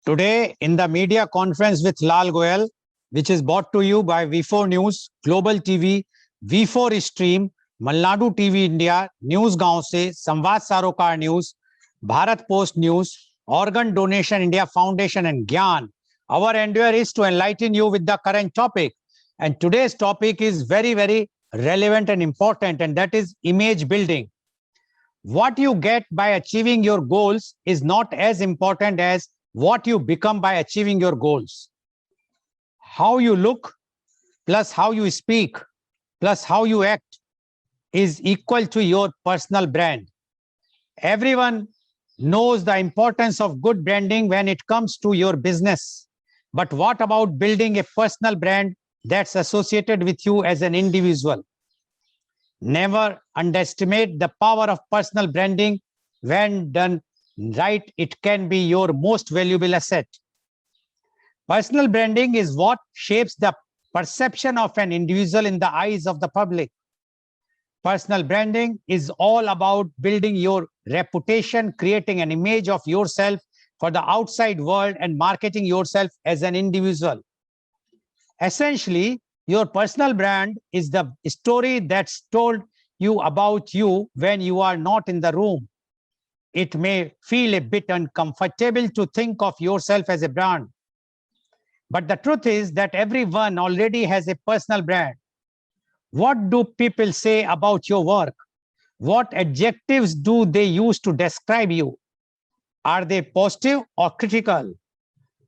Today, in the media conference with Lal Goel, which is brought to you by V4 News, Global TV, V4 Stream, Malnadu TV India, News Gaon se, Samvad Sarokar News, Bharat Post News, Organ Donation India Foundation and Gyan. Our endeavor is to enlighten you with the current topic. And today's topic is very, very relevant and important, and that is image building. What you get by achieving your goals is not as important as what you become by achieving your goals. How you look plus how you speak plus how you act is equal to your personal brand. Everyone knows the importance of good branding when it comes to your business. But what about building a personal brand that's associated with you as an individual? Never underestimate the power of personal branding. When done right, it can be your most valuable asset. Personal branding is what shapes the perception of an individual in the eyes of the public. Personal branding is all about building your reputation, creating an image of yourself for the outside world, and marketing yourself as an individual. Essentially, your personal brand is the story that's told you about you when you are not in the room. It may feel a bit uncomfortable to think of yourself as a brand. But the truth is that everyone already has a personal brand. What do people say about your work? What adjectives do they use to describe you? Are they positive or critical?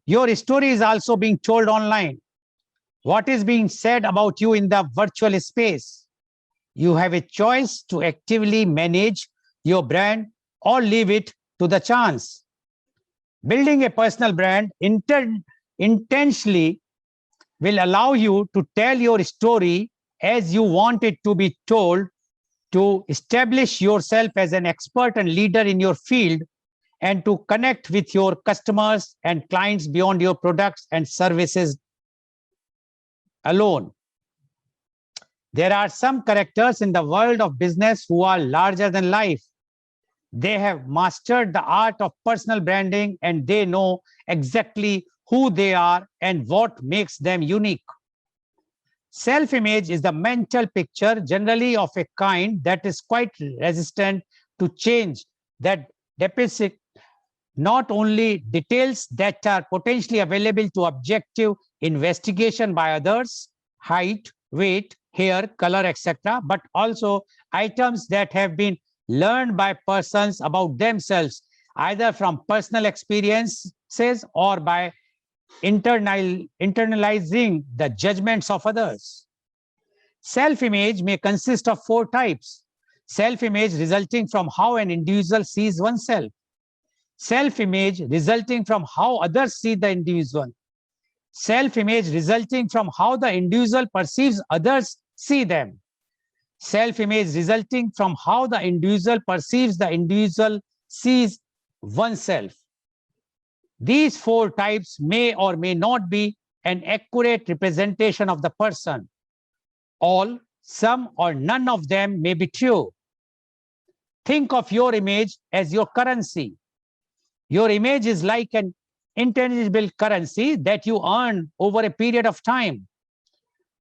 Your story is also being told online. What is being said about you in the virtual space? You have a choice to actively manage your brand or leave it to the chance. Building a personal brand intentionally will allow you to tell your story as you want it to be told, to establish yourself as an expert and leader in your field, and to connect with your customers and clients beyond your products and services alone. There are some characters in the world of business who are larger than life. They have mastered the art of personal branding, and they know exactly who they are and what makes them unique. Self-image is the mental picture, generally of a kind that is quite resistant to change, that depicts not only details that are potentially available to objective investigation by others, height, weight, hair, color, etc., but also items that have been learned by persons about themselves, either from personal experiences or by internalizing the judgments of others. Self-image may consist of 4 types. Self-image resulting from how an individual sees oneself. Self-image resulting from how others see the individual. Self-image resulting from how the individual perceives others see them. Self-image resulting from how the individual perceives the individual sees oneself. These 4 types may or may not be an accurate representation of the person. All, some, or none of them may be true. Think of your image as your currency. Your image is like an intangible currency that you earn over a period of time.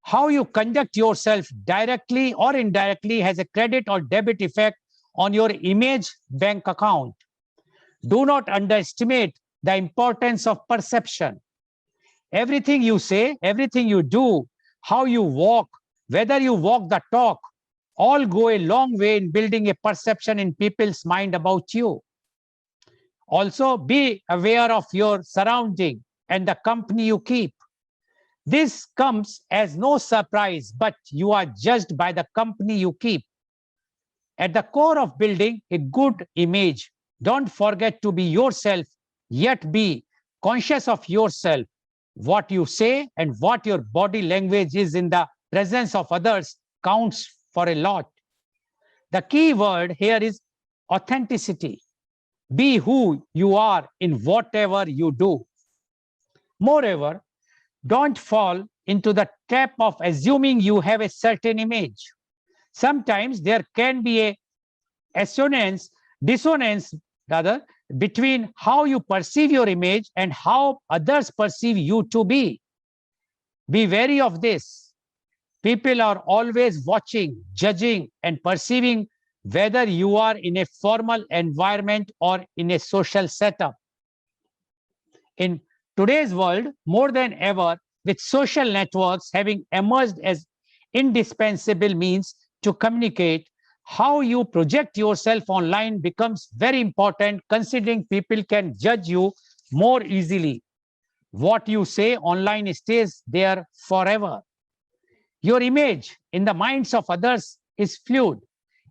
How you conduct yourself directly or indirectly has a credit or debit effect on your image bank account. Do not underestimate the importance of perception. Everything you say, everything you do, how you walk, whether you walk the talk, all go a long way in building a perception in people's mind about you. Also, be aware of your surrounding and the company you keep. This comes as no surprise, but you are judged by the company you keep. At the core of building a good image, don't forget to be yourself, yet be conscious of yourself. What you say and what your body language is in the presence of others counts for a lot. The key word here is authenticity. Be who you are in whatever you do. Moreover, don't fall into the trap of assuming you have a certain image. Sometimes there can be a dissonance between how you perceive your image and how others perceive you to be. Be wary of this. People are always watching, judging, and perceiving whether you are in a formal environment or in a social setup. In today's world, more than ever, with social networks having emerged as indispensable means to communicate, how you project yourself online becomes very important, considering people can judge you more easily. What you say online stays there forever. Your image in the minds of others is fluid,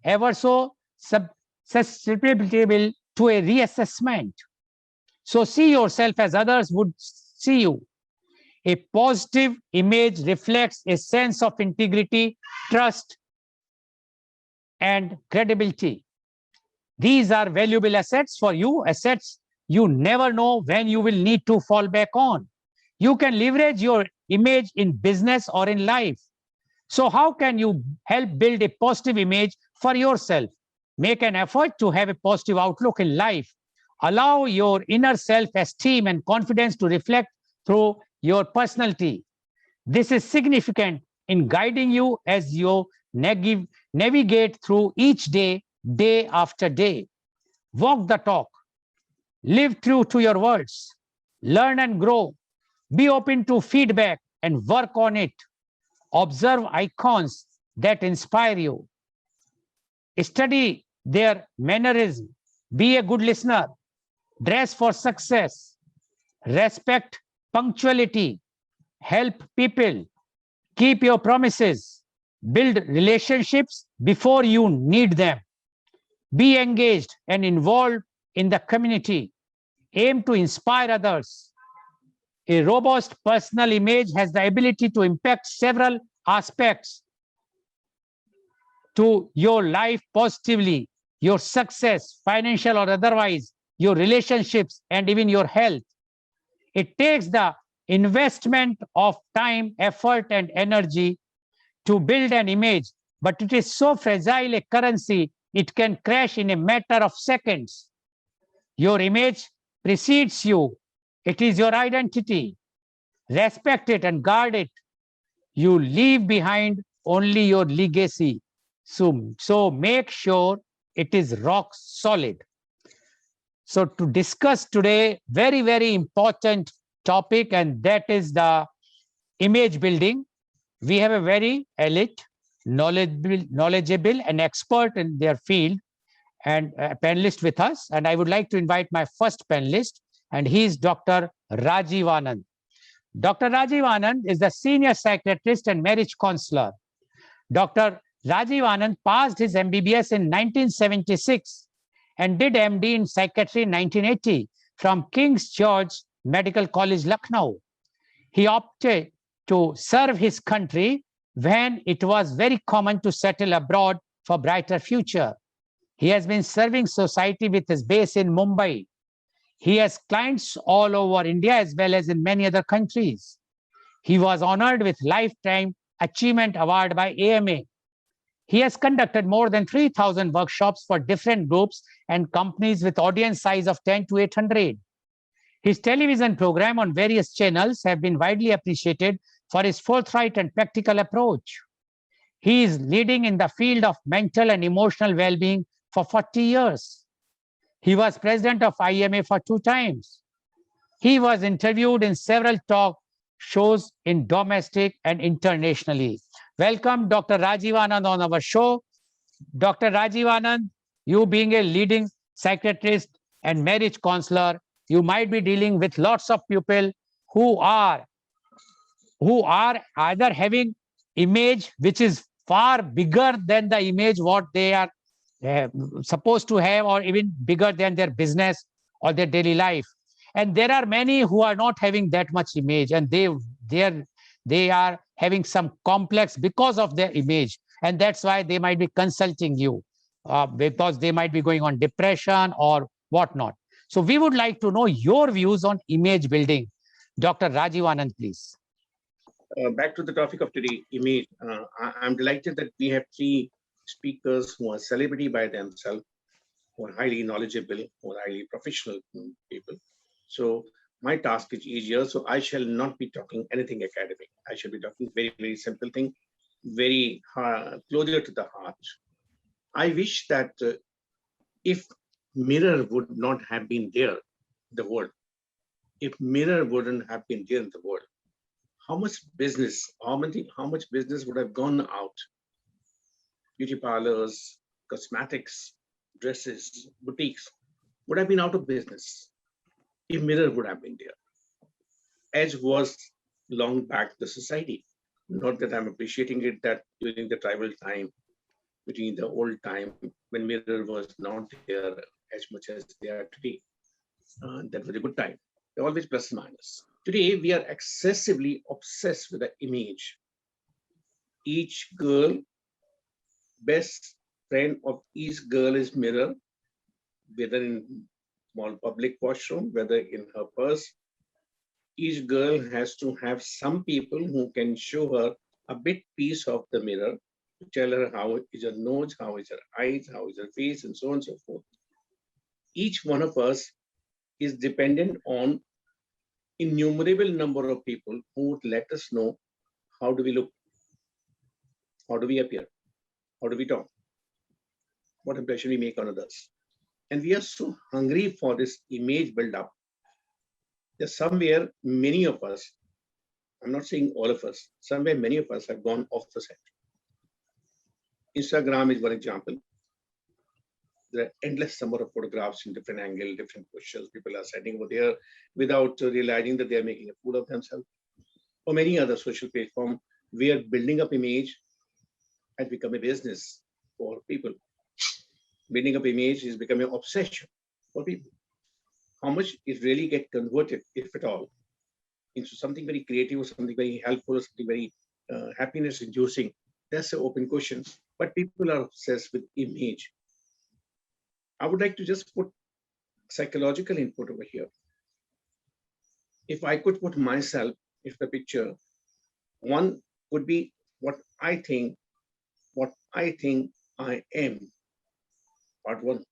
ever so susceptible to a reassessment. So see yourself as others would see you. A positive image reflects a sense of integrity, trust, and credibility. These are valuable assets for you, assets you never know when you will need to fall back on. You can leverage your image in business or in life. So how can you help build a positive image for yourself? Make an effort to have a positive outlook in life. Allow your inner self-esteem and confidence to reflect through your personality. This is significant in guiding you as you navigate through each day, day after day. Walk the talk. Live true to your words. Learn and grow. Be open to feedback and work on it. Observe icons that inspire you. Study their mannerism. Be a good listener. Dress for success. Respect punctuality. Help people. Keep your promises. Build relationships before you need them. Be engaged and involved in the community. Aim to inspire others. A robust personal image has the ability to impact several aspects to your life positively, your success, financial or otherwise, your relationships, and even your health. It takes the investment of time, effort, and energy to build an image, but it is so fragile a currency, it can crash in a matter of seconds. Your image precedes you. It is your identity. Respect it and guard it. You leave behind only your legacy. So make sure it is rock solid. So to discuss today, very, very important topic, and that is the image building. We have a very elite, knowledgeable and expert in their field and a panelist with us. And I would like to invite my first panelist, and he is Dr. Rajiv Anand. Dr. Rajiv Anand is the senior psychiatrist and marriage counselor. Dr. Rajiv Anand passed his MBBS in 1976 and did MD in psychiatry in 1980 from King's George Medical College, Lucknow. He opted to serve his country when it was very common to settle abroad for brighter future. He has been serving society with his base in Mumbai. He has clients all over India as well as in many other countries. He was honored with Lifetime Achievement Award by AMA. He has conducted more than 3,000 workshops for different groups and companies with audience size of 10 to 800. His television program on various channels have been widely appreciated for his forthright and practical approach. He is leading in the field of mental and emotional well-being for 40 years. He was president of IMA for 2 times. He was interviewed in several talk shows in domestic and internationally. Welcome, Dr. Rajiv Anand on our show. Dr. Rajiv Anand, you being a leading psychiatrist and marriage counselor, you might be dealing with lots of people who are either having image which is far bigger than the image what they are supposed to have, or even bigger than their business or their daily life. And there are many who are not having that much image, and they are having some complex because of their image, and that's why they might be consulting you because they might be going on depression or whatnot. So we would like to know your views on image building. Dr. Rajiv Anand, please. Back to the topic of today, image. I'm delighted that we have 3 speakers who are celebrity by themselves. who are highly knowledgeable, who are highly professional people. So my task is easier. So I shall not be talking anything academic. I shall be talking very, very simple thing, very closer to the heart. I wish that if mirror would not have been there, the world, if mirror wouldn't have been there in the world, how much business, how much business would have gone out? Beauty parlors, cosmetics, dresses, boutiques would have been out of business if mirror would have been there, as was long back the society. Not that I'm appreciating it that during the tribal time, between the old time when mirror was not there as much as they are today. That was a good time. They're always plus and minus. Today, we are excessively obsessed with the image. Each girl, best friend of each girl is mirror, whether in small public washroom, whether in her purse. Each girl has to have some people who can show her a bit piece of the mirror to tell her how is her nose, how is her eyes, how is her face, and so on and so forth. Each one of us is dependent on innumerable number of people who would let us know how do we look, how do we appear, how do we talk, what impression we make on others. And we are so hungry for this image build up that somewhere many of us, I'm not saying all of us, somewhere many of us have gone off the set. Instagram is one example. There are endless number of photographs in different angle, different positions. People are sitting over there without realizing that they are making a fool of themselves. Or many other social platforms where building up image has become a business for people. Building up image is becoming an obsession for people. How much it really get converted, if at all, into something very creative or something very helpful or something very happiness inducing, that's an open question. But people are obsessed with image. I would like to just put psychological input over here. If I could put myself, if the picture, one would be what I think I am, part one.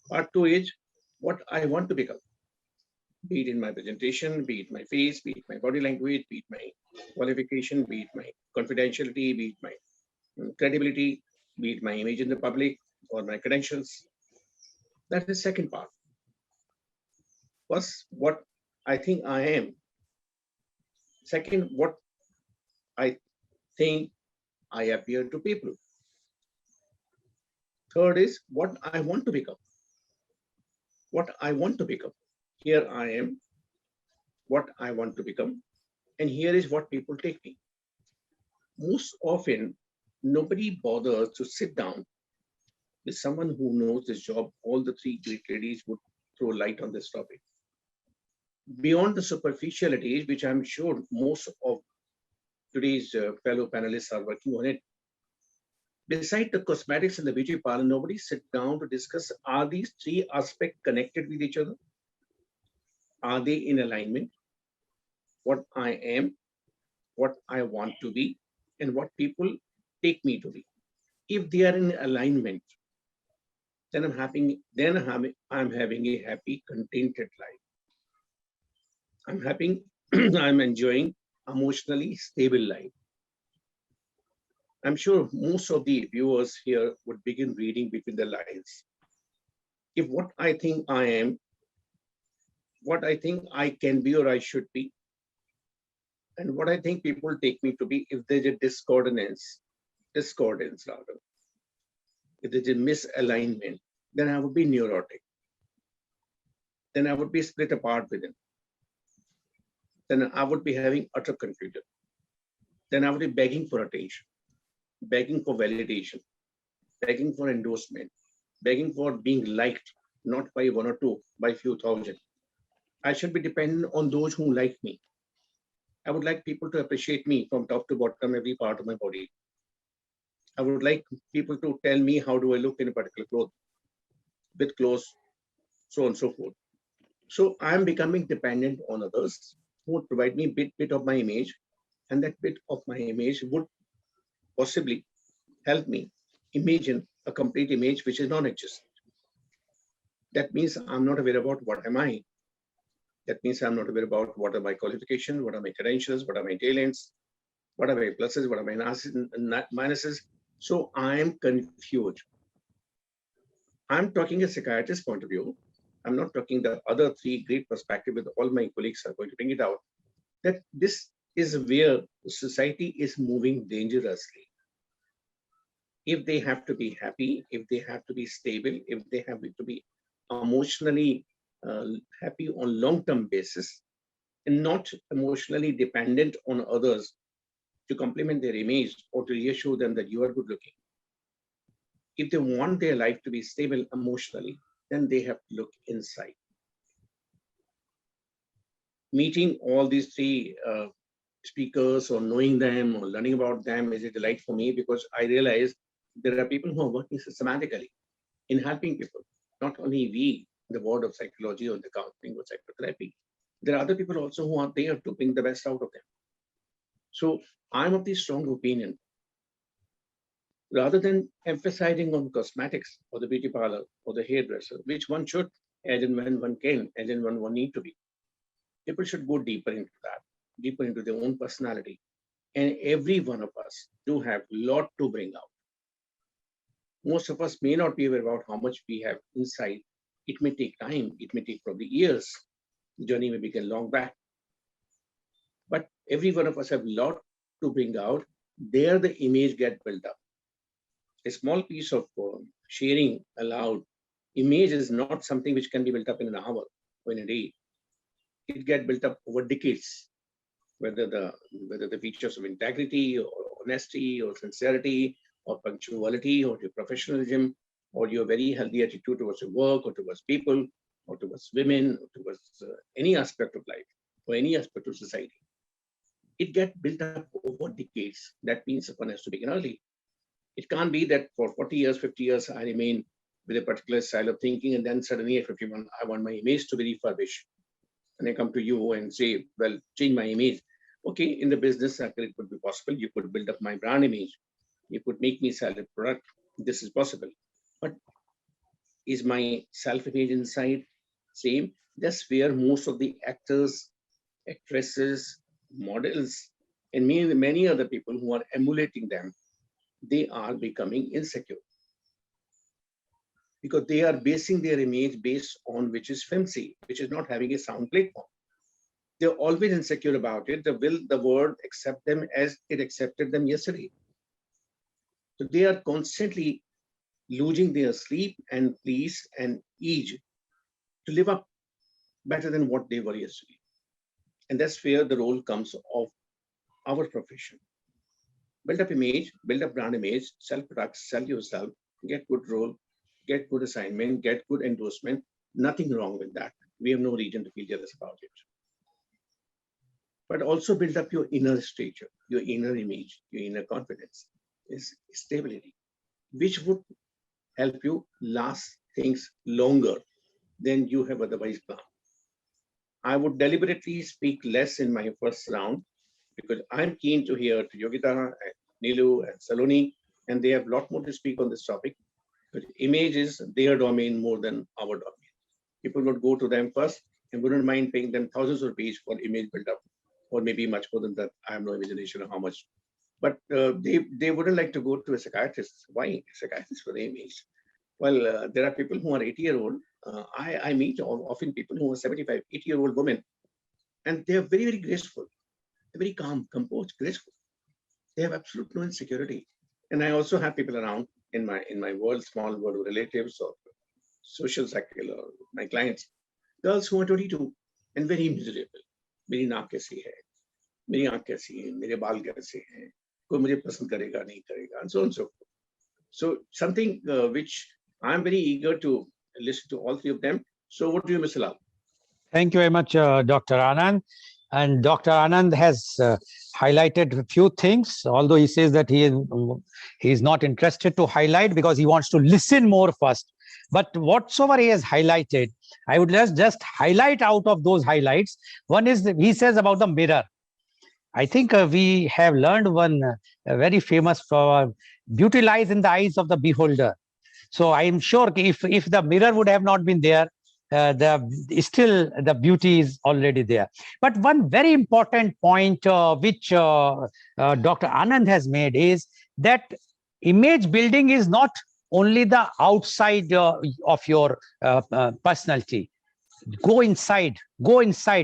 Part two is what I want to become, be it in my presentation, be it my face, be it my body language, be it my qualification, be it my confidentiality, be it my credibility, be it my image in the public or my credentials. That is the second part. First, what I think I am. Second, what I think I appear to people. Third is what I want to become. What I want to become. Here I am, what I want to become, and here is what people take me. Most often, nobody bothers to sit down with someone who knows this job. All the three great ladies would throw light on this topic. Beyond the superficialities, which I'm sure most of today's fellow panelists are working on it, beside the cosmetics and the beauty parlor, nobody sit down to discuss, are these three aspects connected with each other? Are they in alignment? What I am, what I want to be, and what people take me to be. If they are in alignment, then I'm having a happy, contented life. I'm happy, I'm enjoying emotionally stable life. I'm sure most of the viewers here would begin reading between the lines. If what I think I am, what I think I can be or I should be, and what I think people take me to be, if there's a discordance rather, if there's a misalignment, then I would be neurotic. Then I would be split apart within. Then I would be having utter confusion. Then I would be begging for attention, begging for validation, begging for endorsement, begging for being liked, not by one or two, by few thousand. I should be dependent on those who like me. I would like people to appreciate me from top to bottom, every part of my body. I would like people to tell me how do I look in a particular cloth, with clothes, so on and so forth. So I'm becoming dependent on others who would provide me bit of my image, and that bit of my image would possibly help me imagine a complete image which is non-existent. That means I'm not aware about what am I. That means I'm not aware about what are my qualifications, what are my credentials, what are my talents, what are my pluses, what are my minuses. So I'm confused. I'm talking a psychiatrist point of view. I'm not talking the other three great perspective with all my colleagues are going to bring it out, that this is where society is moving dangerously. If they have to be happy, if they have to be stable, if they have to be emotionally happy on long-term basis and not emotionally dependent on others to complement their image or to reassure them that you are good looking. If they want their life to be stable emotionally, then they have to look inside. Meeting all these three speakers or knowing them or learning about them is a delight for me, because I realize there are people who are working systematically in helping people. Not only we, the world of psychology or the counseling or psychotherapy, there are other people also who are there to bring the best out of them. So I'm of the strong opinion, rather than emphasizing on cosmetics or the beauty parlor or the hairdresser, which one should, as and when one can, as and when one need to be, people should go deeper into that, deeper into their own personality. And every one of us do have a lot to bring out. Most of us may not be aware about how much we have inside. It may take time. It may take probably years. The journey may begin long back. But every one of us have a lot to bring out. There the image get built up. A small piece of sharing aloud image is not something which can be built up in an hour or in a day. It get built up over decades. Whether the features of integrity or honesty or sincerity or punctuality or your professionalism or your very healthy attitude towards your work or towards people or towards women or towards any aspect of life or any aspect of society. It gets built up over decades. That means one has to begin early. It can't be that for 40 years, 50 years, I remain with a particular style of thinking, and then suddenly at 51, I want my image to be refurbished. And I come to you and say, well, change my image. Okay, in the business circle, it could be possible. You could build up my brand image. You could make me sell a product. This is possible. But is my self-image inside same? That's where most of the actors, actresses, models, and many other people who are emulating them, they are becoming insecure. Because they are basing their image based on which is flimsy, which is not having a sound platform. They're always insecure about it. Will the world accept them as it accepted them yesterday? So they are constantly losing their sleep and peace and ease to live up better than what they were yesterday. And that's where the role comes of our profession. Build up image, build up brand image, sell products, sell yourself, get good role, get good assignment, get good endorsement. Nothing wrong with that. We have no reason to feel jealous about it. But also build up your inner stature, your inner image, your inner confidence, is stability, which would help you last things longer than you have otherwise planned. I would deliberately speak less in my first round because I'm keen to hear to Yogita and Nilu and Saloni, and they have a lot more to speak on this topic. But image is their domain more than our domain. People would go to them first and wouldn't mind paying them thousands of rupees for image build up, or maybe much more than that. I have no imagination of how much. But they wouldn't like to go to a psychiatrist. Why? A psychiatrist for the image. Well, there are people who are 80-year-old. I meet often people who are 75, 80-year-old women, and they are very, very graceful, very calm, composed, graceful. They have absolute no insecurity. And I also have people around in my world, small world of relatives or social cycle or my clients, girls who are 22 and very miserable. मेरी नाक कैसी है, मेरी आंख कैसी है, मेरे बाल कैसे हैं, कोई मुझे पसंद करेगा नहीं करेगा, and so on and so forth. So something which I'm very eager to listen to all three of them. So what do you, Mr. Lal? Thank you very much, Dr. Anand. And Dr. Anand has highlighted a few things, although he says that he is not interested to highlight because he wants to listen more first. But whatsoever he has highlighted, I would just highlight out of those highlights. One is that he says about the mirror. I think we have learned one very famous for beauty lies in the eyes of the beholder. So I am sure if the mirror would have not been there, still the beauty is already there. But one very important point which Dr. Anand has made is that image building is not only the outside of your personality. Go inside,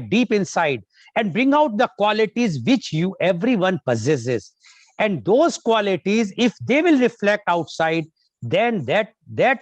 deep inside, and bring out the qualities which you everyone possesses. And those qualities, if they will reflect outside, then that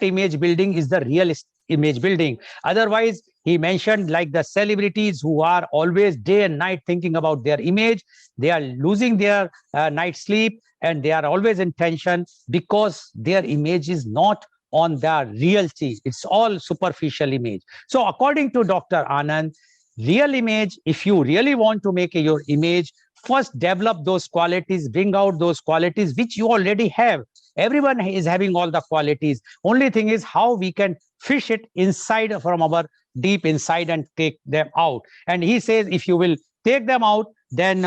image building is the real image building. Otherwise, he mentioned like the celebrities who are always day and night thinking about their image, they are losing their night sleep, and they are always in tension because their image is not on the reality. It's all superficial image. So according to Dr. Anand, real image, if you really want to make your image, first develop those qualities, bring out those qualities which you already have. Everyone is having all the qualities. Only thing is how we can fish it inside from our deep inside and take them out. And he says if you will take them out, then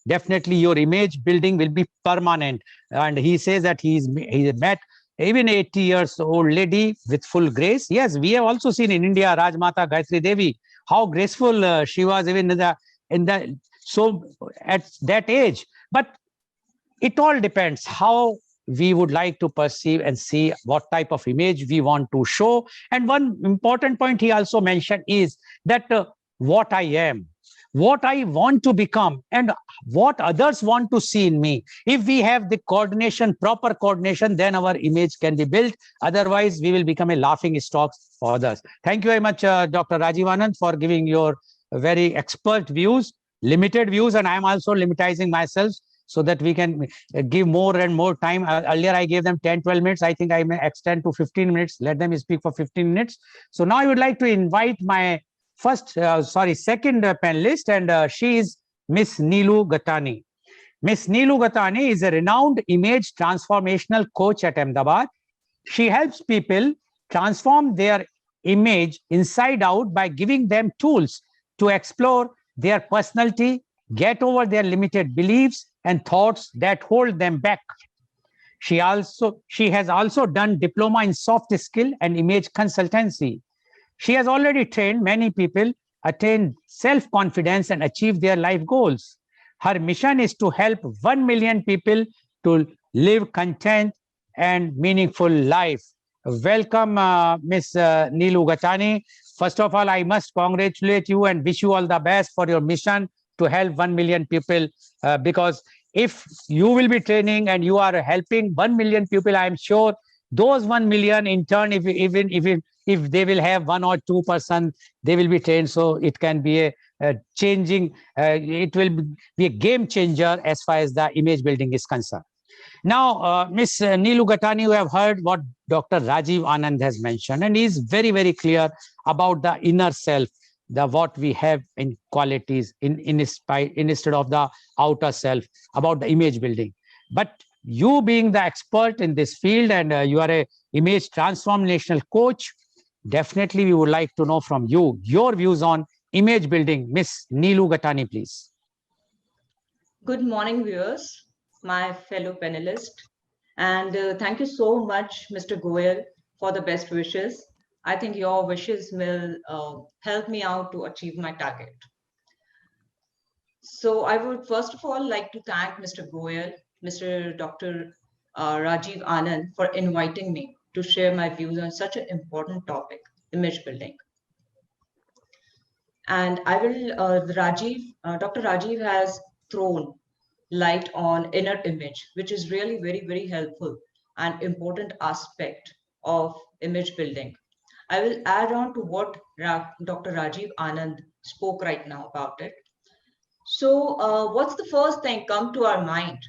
definitely your image building will be permanent. And he says that he met even 80 years old lady with full grace. Yes, we have also seen in India Rajmata Gayatri Devi, how graceful she was even in the so at that age. But it all depends how we would like to perceive and see what type of image we want to show. And one important point he also mentioned is that what I am, what I want to become, and what others want to see in me. If we have the coordination, proper coordination, then our image can be built. Otherwise, we will become a laughing stock for others. Thank you very much, Dr. Rajiv Anand, for giving your very expert views, limited views, and I am also limitizing myself so that we can give more and more time. Earlier, I gave them 10, 12 minutes. I think I may extend to 15 minutes, let them speak for 15 minutes. So now I would like to invite my second panelist, and she is Miss Neelu Gatani. Miss Neelu Gatani is a renowned image transformational coach at Ahmedabad. She helps people transform their image inside out by giving them tools to explore their personality, get over their limited beliefs and thoughts that hold them back. She has also done diploma in soft skill and image consultancy. She has already trained many people attain self-confidence and achieve their life goals. Her mission is to help 1 million people to live content and meaningful life. Welcome, Ms. Neelu Gatani. First of all, I must congratulate you and wish you all the best for your mission to help 1 million people, because if you will be training and you are helping 1 million people, I am sure those 1 million in turn, if they will have 1 or 2%, they will be trained. So it can be a changing, it will be a game changer as far as the image building is concerned. Now, Ms. Neelu Gatani, you have heard what Dr. Rajiv Anand has mentioned, and he is very, very clear about the inner self, the what we have in qualities instead of the outer self, about the image building. But you being the expert in this field, and you are a image transformational coach, definitely we would like to know from you your views on image building. Miss Neelu Gatani, please. Good morning, viewers, my fellow panelists, and thank you so much, Mr. Goel, for the best wishes. I think your wishes will help me out to achieve my target. So I would first of all like to thank Mr. Goel, Mr. Dr. Rajiv Anand for inviting me to share my views on such an important topic, image building. And I will, Dr. Rajiv has thrown light on inner image, which is really very, very helpful and important aspect of image building. I will add on to what Dr. Rajiv Anand spoke right now about it. So what's the first thing come to our mind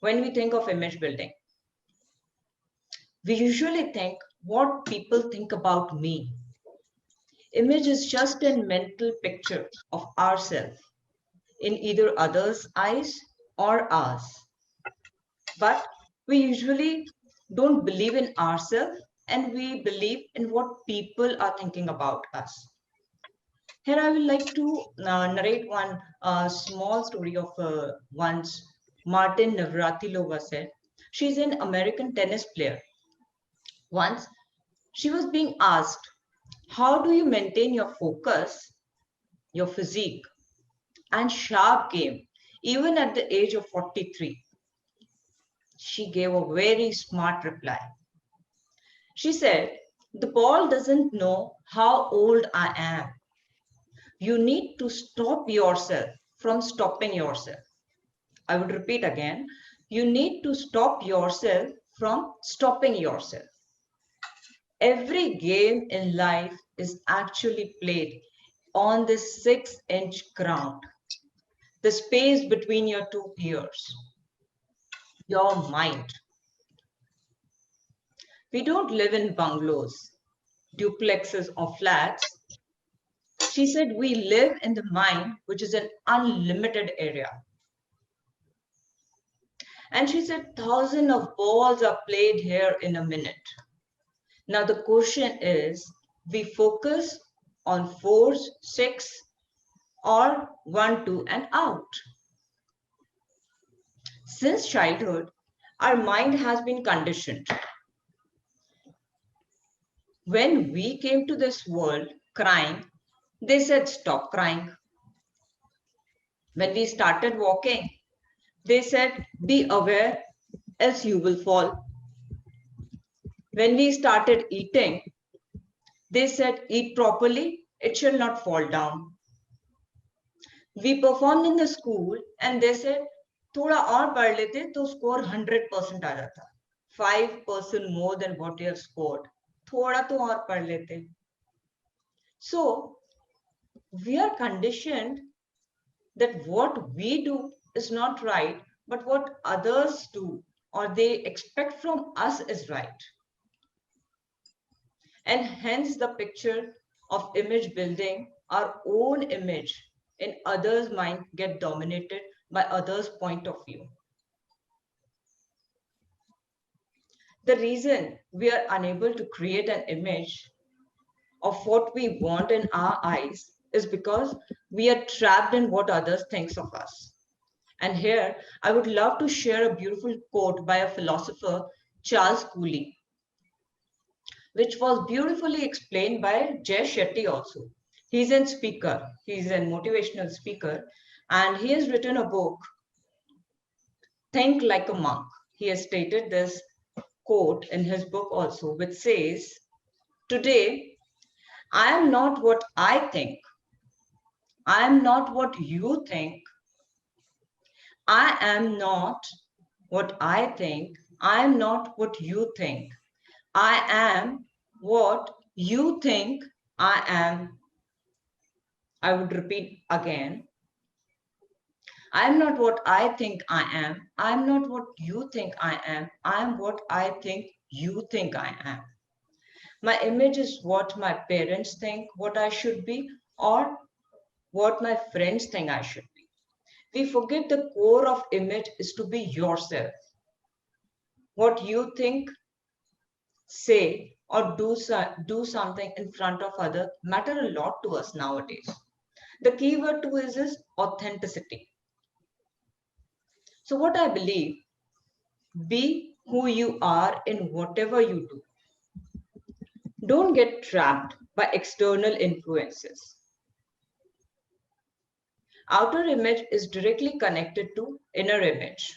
when we think of image building? We usually think what people think about me. Image is just a mental picture of ourselves in either others' eyes or ours. But we usually don't believe in ourselves and we believe in what people are thinking about us. Here, I would like to narrate one small story of once Martin Navratilova said. She's an American tennis player. Once she was being asked, how do you maintain your focus, your physique, and sharp game, even at the age of 43? She gave a very smart reply. She said, the ball doesn't know how old I am. You need to stop yourself from stopping yourself. I would repeat again. You need to stop yourself from stopping yourself. Every game in life is actually played on this 6-inch ground, the space between your two ears, your mind. We don't live in bungalows, duplexes, or flats. She said we live in the mind, which is an unlimited area. And she said thousands of balls are played here in a minute. Now the question is, we focus on 4, 6, or 1, 2, and out. Since childhood, our mind has been conditioned. When we came to this world crying, they said, stop crying. When we started walking, they said, be aware, else you will fall. When we started eating, they said, eat properly, it shall not fall down. We performed in the school and they said, थोड़ा और पढ़ लेते तो score 100% आ जाता. 5% more than what you have scored. थोड़ा तो और पढ़ लेते. So we are conditioned that what we do is not right, but what others do or they expect from us is right. And hence the picture of image building, our own image in others' mind get dominated by others' point of view. The reason we are unable to create an image of what we want in our eyes is because we are trapped in what others thinks of us. And here, I would love to share a beautiful quote by a philosopher, Charles Cooley, which was beautifully explained by Jay Shetty also. He's a speaker, he's a motivational speaker, and he has written a book, Think Like a Monk. He has stated this quote in his book also, which says, today, I am not what I think. I am not what you think. I am not what I think. I am not what you think. I am what you think I am. I would repeat again. I am not what I think I am. I am not what you think I am. I am what I think you think I am. My image is what my parents think what I should be or what my friends think I should be. We forget the core of image is to be yourself. What you think, say, or do something in front of others matter a lot to us nowadays. The key word to is authenticity. So what I believe, be who you are in whatever you do. Don't get trapped by external influences. Outer image is directly connected to inner image.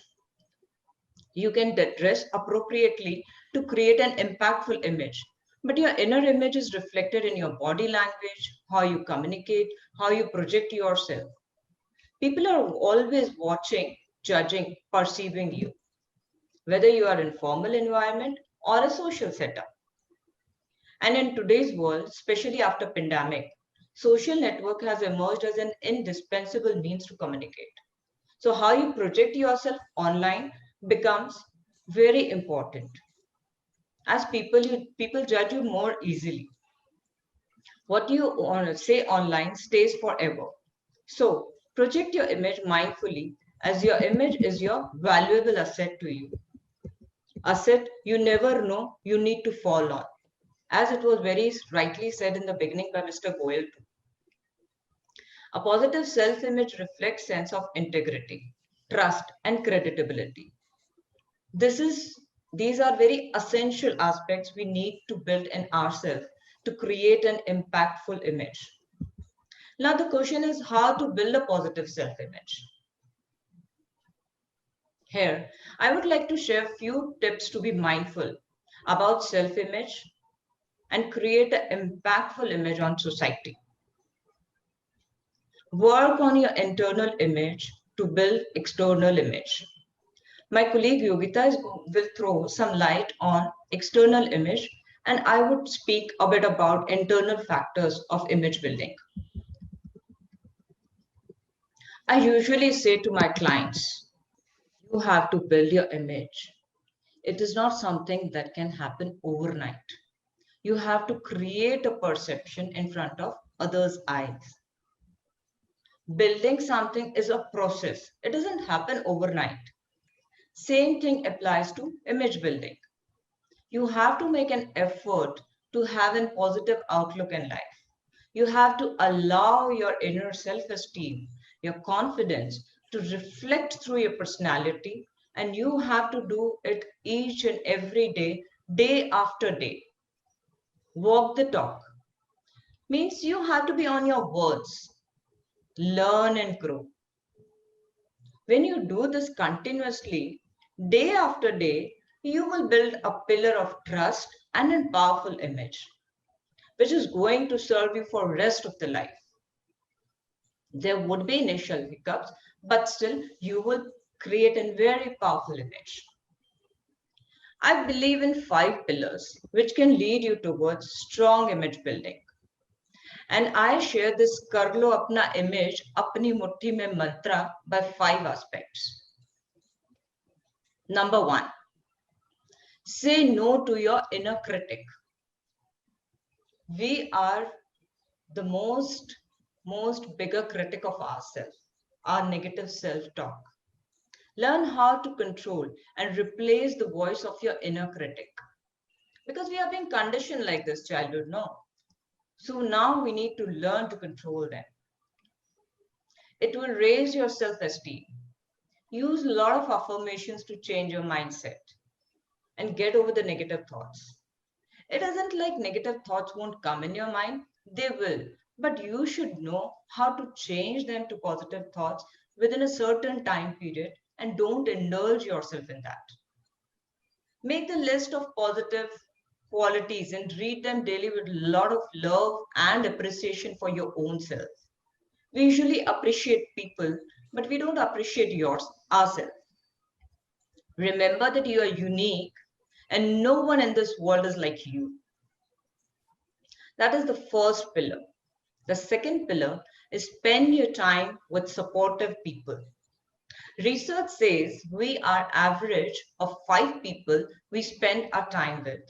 You can dress appropriately to create an impactful image, but your inner image is reflected in your body language, how you communicate, how you project yourself. People are always watching, judging, perceiving you, whether you are in formal environment or a social setup. And in today's world, especially after pandemic, social network has emerged as an indispensable means to communicate. So how you project yourself online becomes very important. As people judge you more easily. What you say online stays forever. So project your image mindfully, as your image is your valuable asset to you. Asset you never know you need to fall on. As it was very rightly said in the beginning by Mr. Goel. A positive self-image reflects sense of integrity, trust, and credibility. These are very essential aspects we need to build in ourselves to create an impactful image. Now, the question is how to build a positive self-image. Here, I would like to share a few tips to be mindful about self-image and create an impactful image on society. Work on your internal image to build external image. My colleague Yogita will throw some light on external image, and I would speak a bit about internal factors of image building. I usually say to my clients, you have to build your image. It is not something that can happen overnight. You have to create a perception in front of others' eyes. Building something is a process. It doesn't happen overnight. Same thing applies to image building. You have to make an effort to have a positive outlook in life. You have to allow your inner self-esteem, your confidence to reflect through your personality, and you have to do it each and every day, day after day. Walk the talk means you have to be on your words, learn and grow. When you do this continuously, day after day, you will build a pillar of trust and a powerful image, which is going to serve you for rest of the life. There would be initial hiccups, but still you will create a very powerful image. I believe in 5 pillars, which can lead you towards strong image building. And I share this Karlo Apna image, Apni Mutti Mein mantra by 5 aspects. Number 1, say no to your inner critic. We are the most bigger critic of ourselves, our negative self-talk. Learn how to control and replace the voice of your inner critic. Because we are being conditioned like this childhood, no? So now we need to learn to control them. It will raise your self-esteem. Use a lot of affirmations to change your mindset and get over the negative thoughts. It isn't like negative thoughts won't come in your mind, they will. But you should know how to change them to positive thoughts within a certain time period and don't indulge yourself in that. Make the list of positive qualities and read them daily with a lot of love and appreciation for your own self. We usually appreciate people, but we don't appreciate ourselves. Remember that you are unique and no one in this world is like you. That is the first pillar. The second pillar is spend your time with supportive people. Research says we are average of 5 people we spend our time with.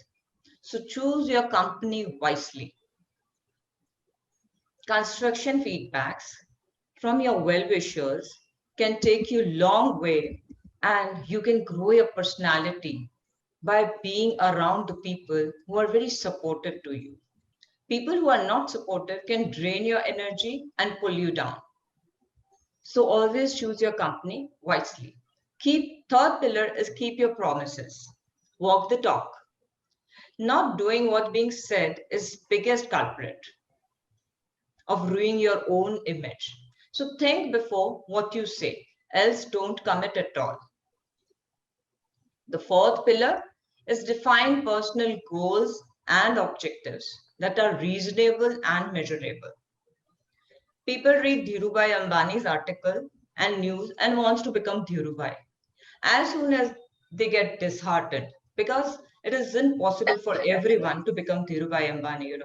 So choose your company wisely. Construction feedbacks from your well-wishers can take you a long way, and you can grow your personality by being around the people who are very supportive to you. People who are not supportive can drain your energy and pull you down. So always choose your company wisely. Third pillar is keep your promises. Walk the talk. Not doing what being said is biggest culprit of ruining your own image. So think before what you say, else don't commit at all. The fourth pillar is define personal goals and objectives that are reasonable and measurable. People read Dhirubhai Ambani's article and news and wants to become Dhirubhai. As soon as they get disheartened, because it isn't possible for everyone to become Dhirubhai Ambani,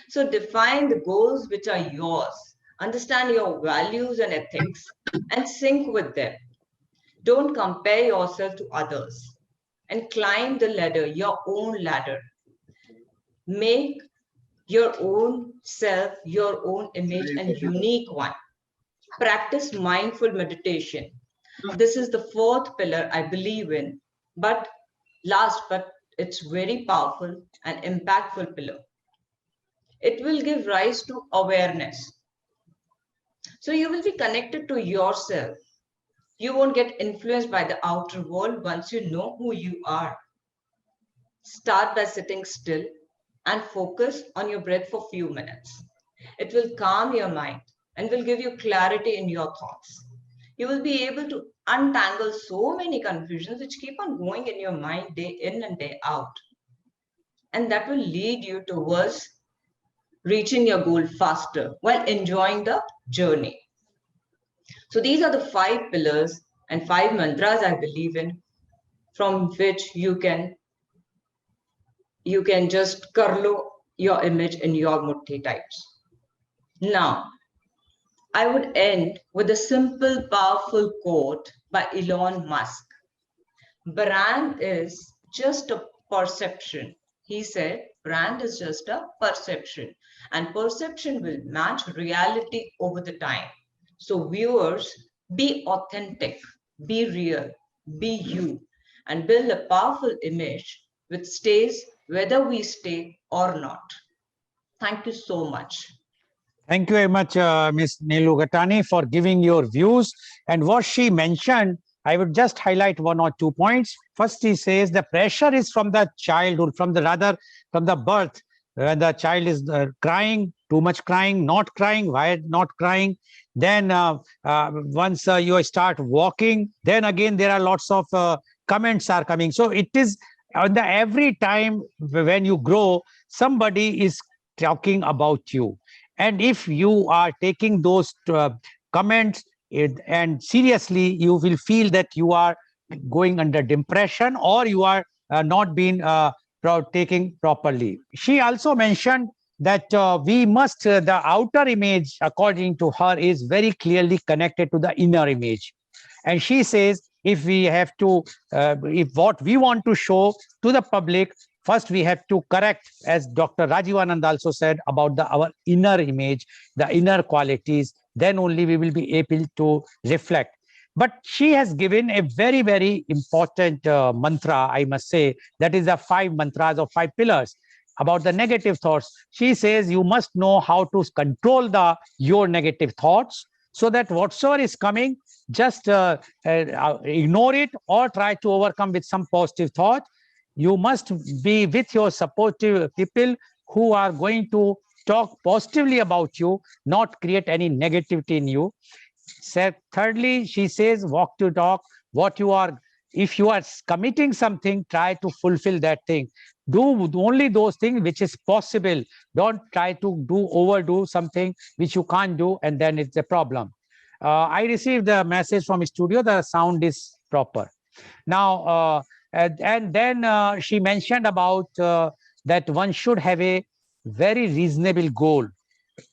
So define the goals which are yours, understand your values and ethics, and sync with them. Don't compare yourself to others and climb the ladder, your own ladder. Make your own self, your own image, and unique one. Practice mindful meditation. This is the fourth pillar I believe in, but it's very powerful and impactful pillar. It will give rise to awareness. So you will be connected to yourself. You won't get influenced by the outer world once you know who you are. Start by sitting still and focus on your breath for a few minutes. It will calm your mind and will give you clarity in your thoughts. You will be able to untangle so many confusions which keep on going in your mind day in and day out. And that will lead you towards reaching your goal faster while enjoying the journey. So these are the 5 pillars and 5 mantras I believe in, from which you can just curlo your image in your mutti types. Now, I would end with a simple, powerful quote by Elon Musk. Brand is just a perception. He said, brand is just a perception, and perception will match reality over the time. So, viewers, be authentic, be real, be you, and build a powerful image which stays whether we stay or not. Thank you so much. Thank you very much, Ms. Neelu Gatani, for giving your views. And what she mentioned, I would just highlight 1 or 2 points. First, he says the pressure is from the childhood, from the birth, when the child is crying, too much crying, not crying, why not crying. Then once you start walking, then again there are lots of comments are coming. So it is on the every time when you grow, somebody is talking about you. And if you are taking those comments and seriously, you will feel that you are going under depression, or you are not being taking properly. She also mentioned that we must, the outer image, according to her, is very clearly connected to the inner image. And she says, if we have to, if what we want to show to the public, first we have to correct, as Dr. Rajivanand also said, about our inner image, the inner qualities, then only we will be able to reflect. But she has given a very, very important mantra, I must say, that is the 5 mantras or 5 pillars about the negative thoughts. She says you must know how to control your negative thoughts, so that whatsoever is coming, just ignore it or try to overcome with some positive thought. You must be with your supportive people who are going to talk positively about you, not create any negativity in you. Thirdly, she says, walk to talk. What you are, if you are committing something, try to fulfill that thing. Do only those things which is possible. Don't try to overdo something which you can't do, and then it's a problem. I received the message from studio. The sound is proper. Now, and then she mentioned about that one should have a very reasonable goal.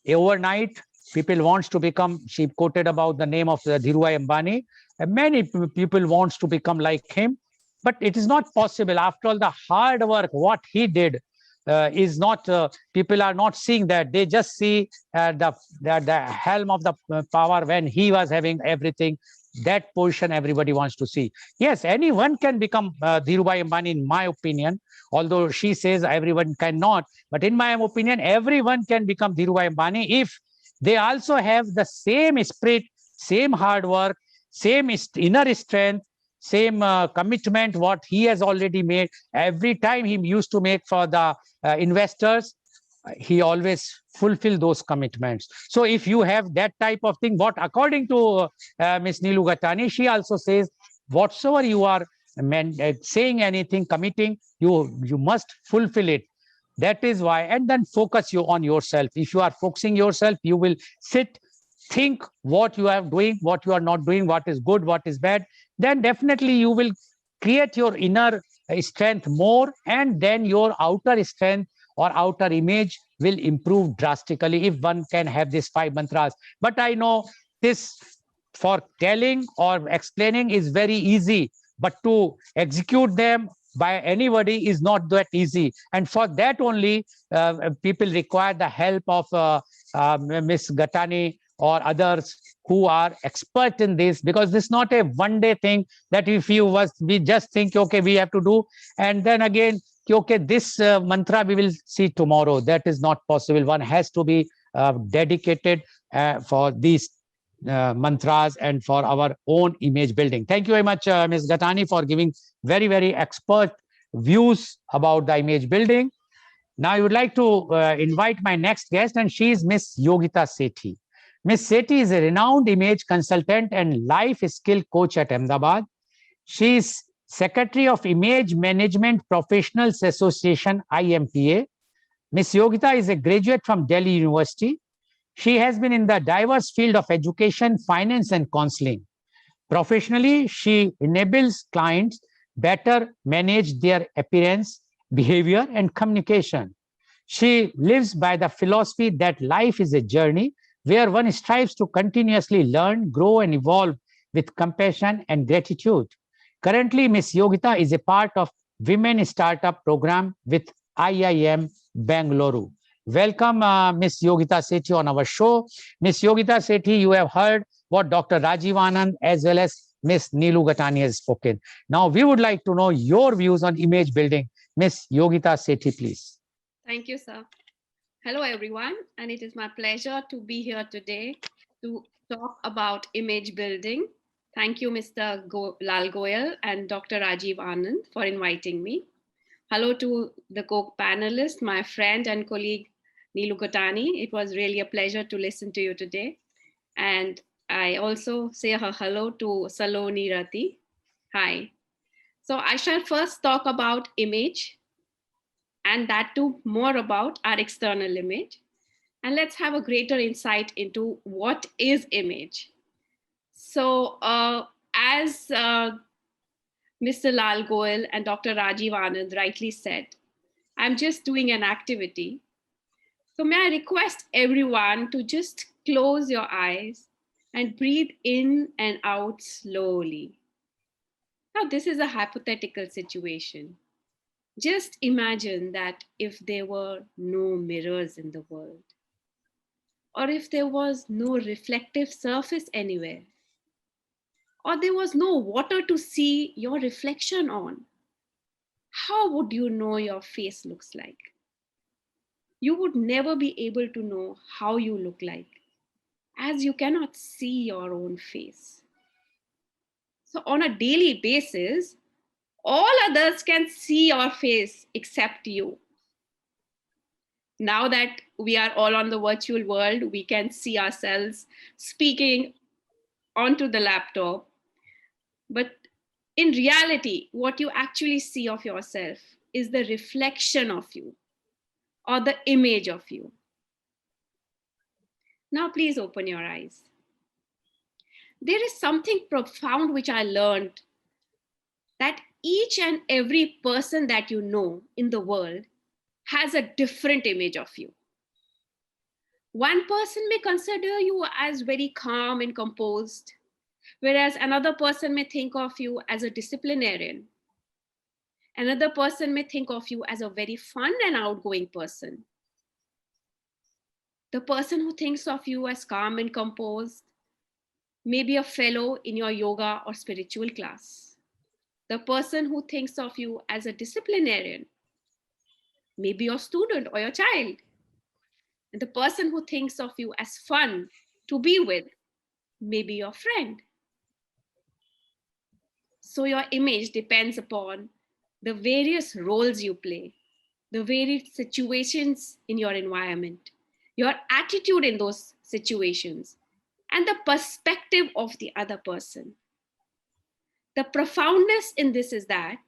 Overnight, people wants to become, she quoted about the name of Dhirubhai Ambani, many people wants to become like him, but it is not possible. After all, the hard work, what he did is not, people are not seeing that. They just see the helm of the power when he was having everything. That position everybody wants to see. Yes, anyone can become Dhirubhai Ambani, in my opinion, although she says everyone cannot. But in my opinion, everyone can become Dhirubhai Ambani if they also have the same spirit, same hard work, same inner strength, same commitment what he has already made. Every time he used to make for the investors, he always fulfill those commitments. So if you have that type of thing, what according to Ms. Neelu Gatani, she also says, whatsoever you are saying anything, committing, you must fulfill it. That is why, and then focus you on yourself. If you are focusing yourself, you will sit, think what you are doing, what you are not doing, what is good, what is bad. Then definitely you will create your inner strength more, and then your outer strength or outer image will improve drastically if one can have these 5 mantras. But I know this, for telling or explaining, is very easy, but to execute them by anybody is not that easy. And for that only, people require the help of Ms. Gatani or others who are expert in this, because this is not a one-day thing that if we just think, okay, we have to do, and then again, okay, this mantra we will see tomorrow. That is not possible. One has to be dedicated for these mantras and for our own image building. Thank you very much, Ms. Gatani, for giving very, very expert views about the image building. Now, I would like to invite my next guest, and she is Miss Yogita Sethi. Miss Sethi is a renowned image consultant and life skill coach at Ahmedabad. She is Secretary of Image Management Professionals Association, IMPA. Miss Yogita is a graduate from Delhi University. She has been in the diverse field of education, finance, and counseling. Professionally, she enables clients better manage their appearance, behavior, and communication. She lives by the philosophy that life is a journey where one strives to continuously learn, grow, and evolve with compassion and gratitude. Currently, Ms. Yogita is a part of Women Startup Program with IIM Bangalore. Welcome, Ms. Yogita Sethi on our show. Ms. Yogita Sethi, you have heard what Dr. Rajiv Anand as well as Ms. Neelu Gatani has spoken. Now, we would like to know your views on image building. Ms. Yogita Sethi, please. Thank you, sir. Hello, everyone, and it is my pleasure to be here today to talk about image building. Thank you, Mr. Lal Goel and Dr. Rajiv Anand for inviting me. Hello to the co-panelist, my friend and colleague, Neelu Gatani. It was really a pleasure to listen to you today. And I also say a hello to Saloni Rati. Hi. So I shall first talk about image, and that too more about our external image. And let's have a greater insight into what is image. So as Mr. Lal Goel and Dr. Rajiv Anand rightly said, I'm just doing an activity. So may I request everyone to just close your eyes and breathe in and out slowly. Now, this is a hypothetical situation. Just imagine that if there were no mirrors in the world, or if there was no reflective surface anywhere, or there was no water to see your reflection on, how would you know your face looks like? You would never be able to know how you look like, as you cannot see your own face. So on a daily basis, all others can see your face except you. Now that we are all on the virtual world, we can see ourselves speaking onto the laptop. But in reality, what you actually see of yourself is the reflection of you or the image of you. Now, please open your eyes. There is something profound which I learned, that each and every person that you know in the world has a different image of you. One person may consider you as very calm and composed, whereas another person may think of you as a disciplinarian. Another person may think of you as a very fun and outgoing person. The person who thinks of you as calm and composed may be a fellow in your yoga or spiritual class. The person who thinks of you as a disciplinarian may be your student or your child. And the person who thinks of you as fun to be with may be your friend. So your image depends upon the various roles you play, the various situations in your environment, your attitude in those situations, and the perspective of the other person. The profoundness in this is that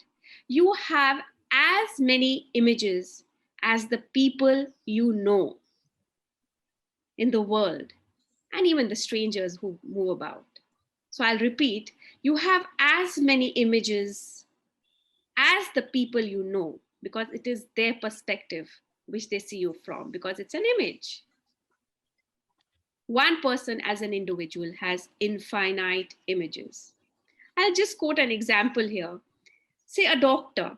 you have as many images as the people you know in the world, and even the strangers who move about. So I'll repeat, you have as many images as the people you know, because it is their perspective which they see you from, because it's an image. One person as an individual has infinite images. I'll just quote an example here. Say a doctor,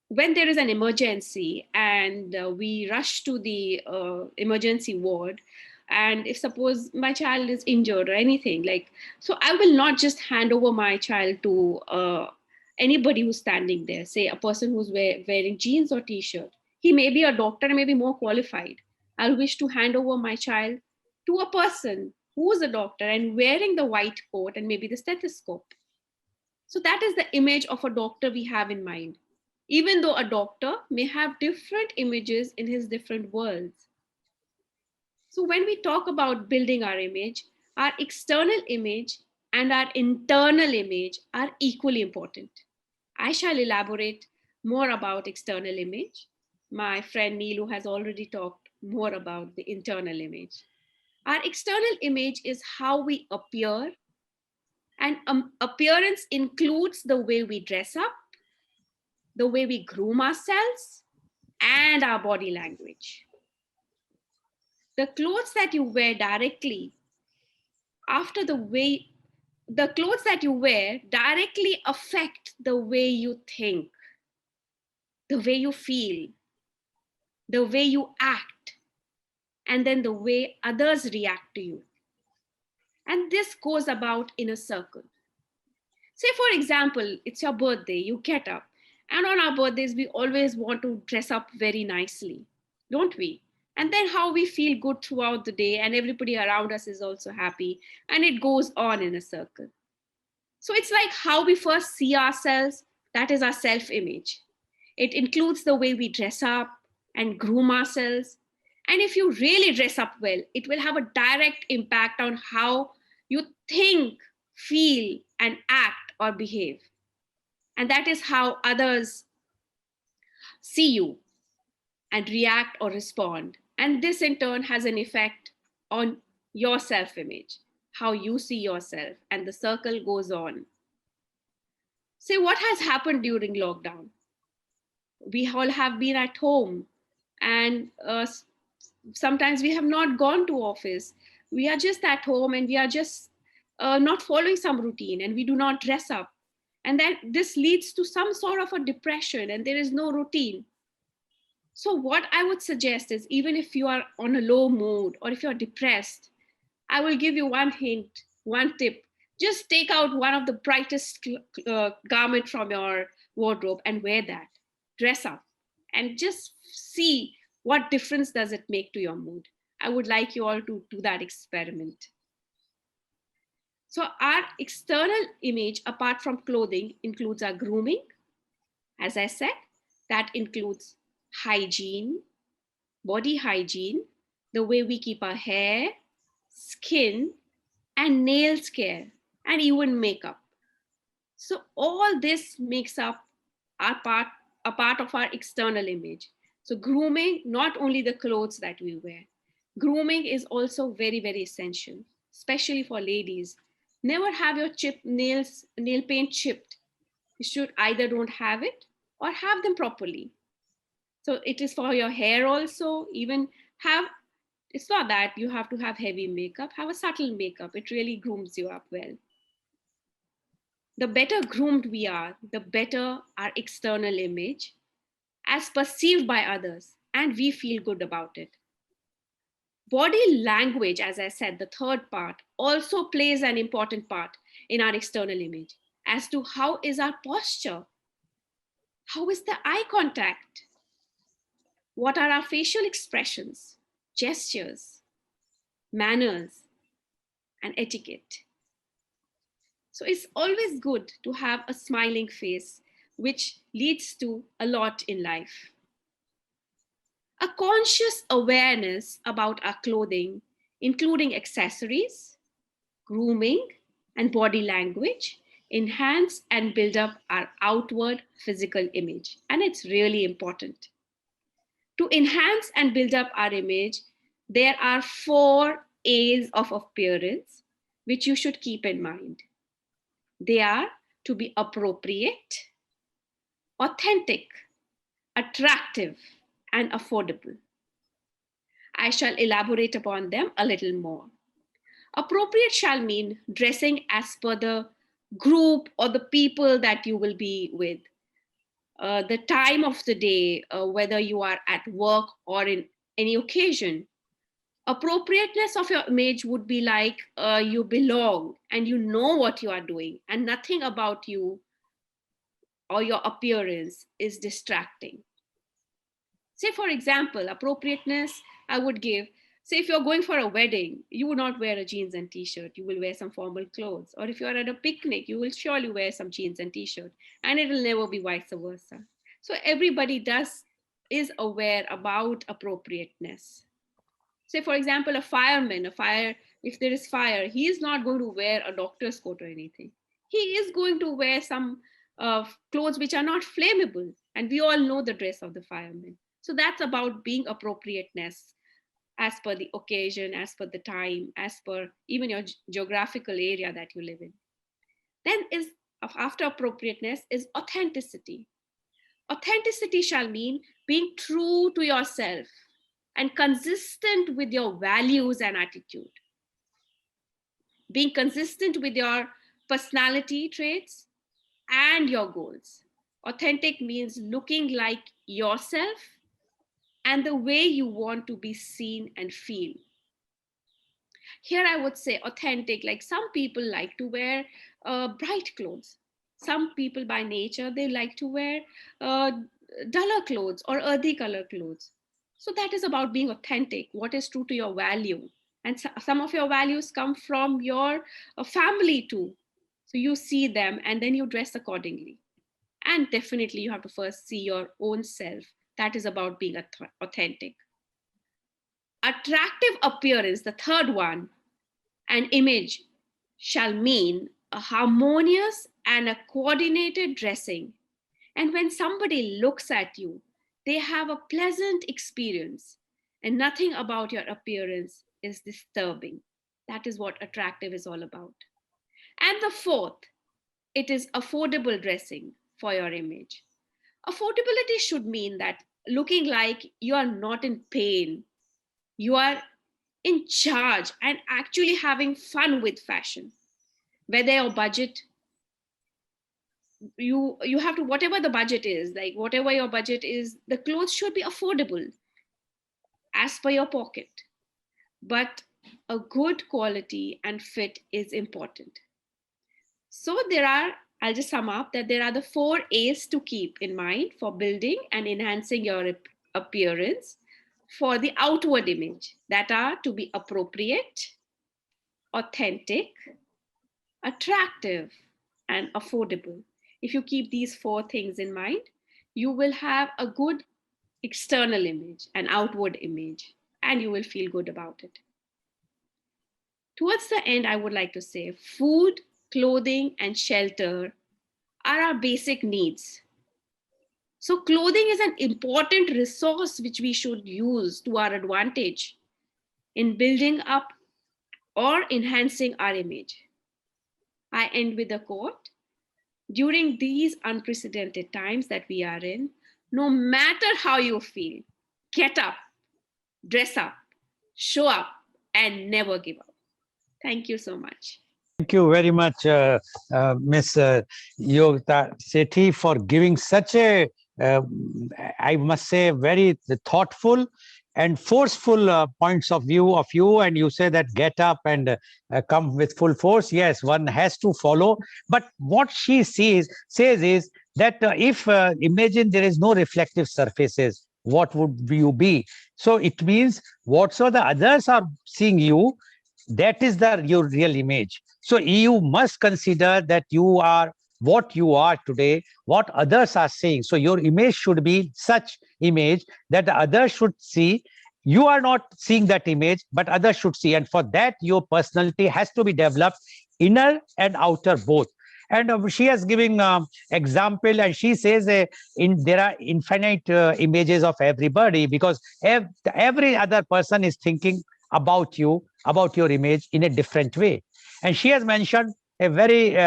when there is an emergency and we rush to the emergency ward, and if suppose my child is injured or anything, like, so I will not just hand over my child to anybody who's standing there, say a person who's wearing jeans or t-shirt. He may be a doctor, may be more qualified. I'll wish to hand over my child to a person who's a doctor and wearing the white coat and maybe the stethoscope. So that is the image of a doctor we have in mind, even though a doctor may have different images in his different worlds. So when we talk about building our image, our external image and our internal image are equally important. I shall elaborate more about external image. My friend Neelu has already talked more about the internal image. Our external image is how we appear, and appearance includes the way we dress up, the way we groom ourselves, and our body language. The clothes that you wear directly after the clothes that you wear directly affect the way you think, the way you feel, the way you act, and then the way others react to you. And this goes about in a circle. Say, for example, it's your birthday, you get up, and on our birthdays, we always want to dress up very nicely, don't we? And then how we feel good throughout the day, and everybody around us is also happy, and it goes on in a circle. So it's like how we first see ourselves, that is our self image. It includes the way we dress up and groom ourselves. And if you really dress up well, it will have a direct impact on how you think, feel, and act or behave. And that is how others see you and react or respond. And this in turn has an effect on your self image, how you see yourself, and the circle goes on. Say, what has happened during lockdown? We all have been at home, and sometimes we have not gone to office. We are just at home, and we are just not following some routine, and we do not dress up. And then this leads to some sort of a depression, and there is no routine. So what I would suggest is, even if you are on a low mood or if you're depressed, I will give you one hint, one tip. Just take out one of the brightest garment from your wardrobe and wear that. Dress up and just see what difference does it make to your mood. I would like you all to do that experiment. So our external image, apart from clothing, includes our grooming. As I said, that includes hygiene, body hygiene, the way we keep our hair, skin, and nails care, and even makeup. So all this makes up a part of our external image. So grooming, not only the clothes that we wear, grooming is also very, very essential, especially for ladies. Never have your nail paint chipped. You should either don't have it or have them properly. So it is for your hair also. Even have, it's not that you have to have heavy makeup, have a subtle makeup. It really grooms you up well. The better groomed we are, the better our external image as perceived by others, and we feel good about it. Body language, as I said, the third part, also plays an important part in our external image as to how is our posture, how is the eye contact, what are our facial expressions, gestures, manners, and etiquette. So it's always good to have a smiling face, which leads to a lot in life. A conscious awareness about our clothing, including accessories, grooming, and body language, enhance and build up our outward physical image. And it's really important. To enhance and build up our image, there are 4 A's of appearance, which you should keep in mind. They are to be appropriate, authentic, attractive, and affordable. I shall elaborate upon them a little more. Appropriate shall mean dressing as per the group or the people that you will be with, the time of the day, whether you are at work or in any occasion. Appropriateness of your image would be like you belong and you know what you are doing, and nothing about you or your appearance is distracting. Say, for example, appropriateness I would give, Say if you're going for a wedding, you would not wear a jeans and t-shirt, you will wear some formal clothes. Or if you're at a picnic, you will surely wear some jeans and t-shirt, and it will never be vice versa. So everybody is aware about appropriateness. Say for example, if there is fire, he is not going to wear a doctor's coat or anything. He is going to wear some clothes which are not flammable, and we all know the dress of the fireman. So that's about being appropriateness, as per the occasion, as per the time, as per even your geographical area that you live in. Then is after appropriateness is authenticity. Authenticity shall mean being true to yourself and consistent with your values and attitude. Being consistent with your personality traits and your goals. Authentic means looking like yourself and the way you want to be seen and feel. Here I would say authentic, like some people like to wear bright clothes. Some people by nature, they like to wear duller clothes or earthy color clothes. So that is about being authentic, what is true to your value. And some of your values come from your family too. So you see them and then you dress accordingly. And definitely you have to first see your own self. That is about being authentic. Attractive appearance, the third one, an image shall mean a harmonious and a coordinated dressing. And when somebody looks at you, they have a pleasant experience, and nothing about your appearance is disturbing. That is what attractive is all about. And the fourth, it is affordable dressing for your image. Affordability should mean that looking like you are not in pain, you are in charge and actually having fun with fashion. Whether your budget, you have to, whatever the budget is, like whatever your budget is, the clothes should be affordable as per your pocket. But a good quality and fit is important. So I'll just sum up that there are the 4 A's to keep in mind for building and enhancing your appearance for the outward image, that are to be appropriate, authentic, attractive, and affordable. If you keep these 4 things in mind, you will have a good external image, an outward image, and you will feel good about it. Towards the end, I would like to say food, clothing, and shelter are our basic needs. So clothing is an important resource which we should use to our advantage in building up or enhancing our image. I end with a quote. During these unprecedented times that we are in, no matter how you feel, get up, dress up, show up, and never give up. Thank you so much. Thank you very much, Ms. Yogita Sethi, for giving such a, I must say, very thoughtful and forceful points of view of you. And you say that get up and come with full force. Yes, one has to follow. But what she says is that if imagine there is no reflective surfaces, what would you be? So it means whatsoever the others are seeing you, that is your real image. So you must consider that you are what you are today, what others are saying. So your image should be such image that the others should see. You are not seeing that image, but others should see. And for that, your personality has to be developed, inner and outer both. And she has given example, and she says there are infinite images of everybody, because every other person is thinking about you, about your image in a different way. And she has mentioned a very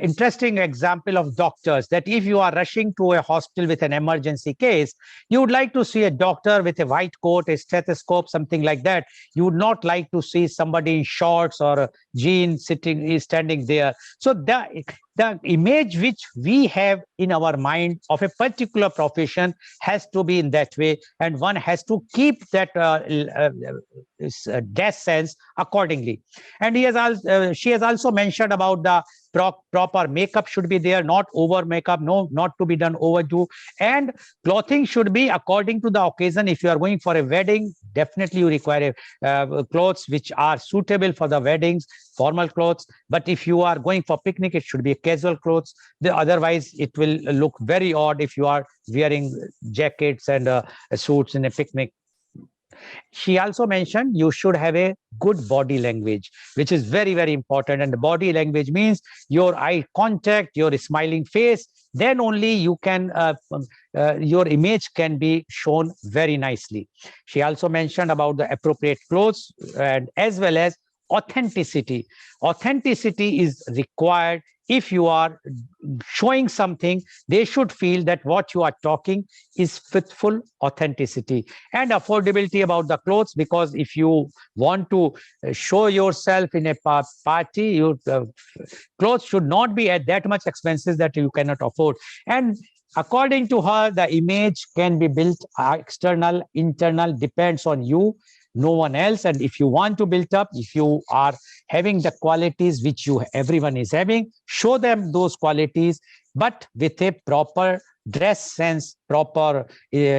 interesting example of doctors, that if you are rushing to a hospital with an emergency case, you would like to see a doctor with a white coat, a stethoscope, something like that. You would not like to see somebody in shorts or jeans standing there. So that the image which we have in our mind of a particular profession has to be in that way, and one has to keep that dress sense accordingly. And she has also mentioned about the proper makeup should be there, not over makeup, no, not to be done overdo, and clothing should be according to the occasion. If you are going for a wedding, definitely you require clothes which are suitable for the weddings, formal clothes. But if you are going for picnic, it should be casual clothes. Otherwise it will look very odd if you are wearing jackets and suits in a picnic. She also mentioned you should have a good body language, which is very, very important. And the body language means your eye contact, your smiling face. Then only you can, your image can be shown very nicely. She also mentioned about the appropriate clothes and as well as authenticity. Authenticity is required. If you are showing something, they should feel that what you are talking is with full authenticity. And affordability about the clothes, because if you want to show yourself in a party, your clothes should not be at that much expenses that you cannot afford. And according to her, the image can be built external, internal, depends on you, no one else. And if you want to build up, if you are having the qualities which everyone is having, show them those qualities, but with a proper dress sense, proper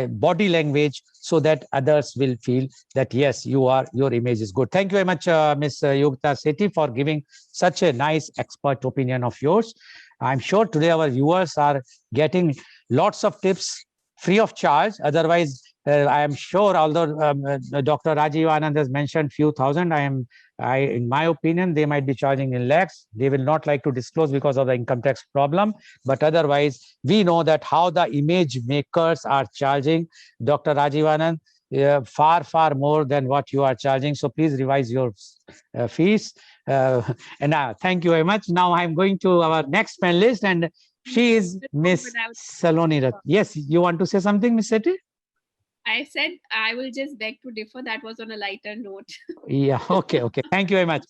body language, so that others will feel that yes, your image is good. Thank you very much, Ms. Yogita Sethi, for giving such a nice expert opinion of yours. I'm sure today our viewers are getting lots of tips free of charge. Otherwise, I am sure, although Dr. Rajiv Anand has mentioned few thousand, in my opinion, they might be charging in lakhs. They will not like to disclose because of the income tax problem. But otherwise, we know that how the image makers are charging. Dr. Rajiv Anand, far, far more than what you are charging. So please revise your fees. And thank you very much. Now I'm going to our next panelist, and she is Miss Saloni Rath. Yes, you want to say something, Miss Sethi? I said I will just beg to differ. That was on a lighter note. Yeah, okay. Thank you very much.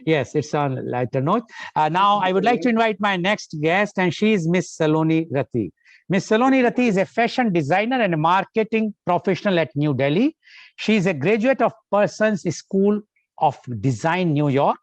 Yes, it's on a lighter note. Now, I would like to invite my next guest, and she is Miss Saloni Rathi. Miss Saloni Rathi is a fashion designer and a marketing professional at New Delhi. She is a graduate of Parsons School of Design, New York,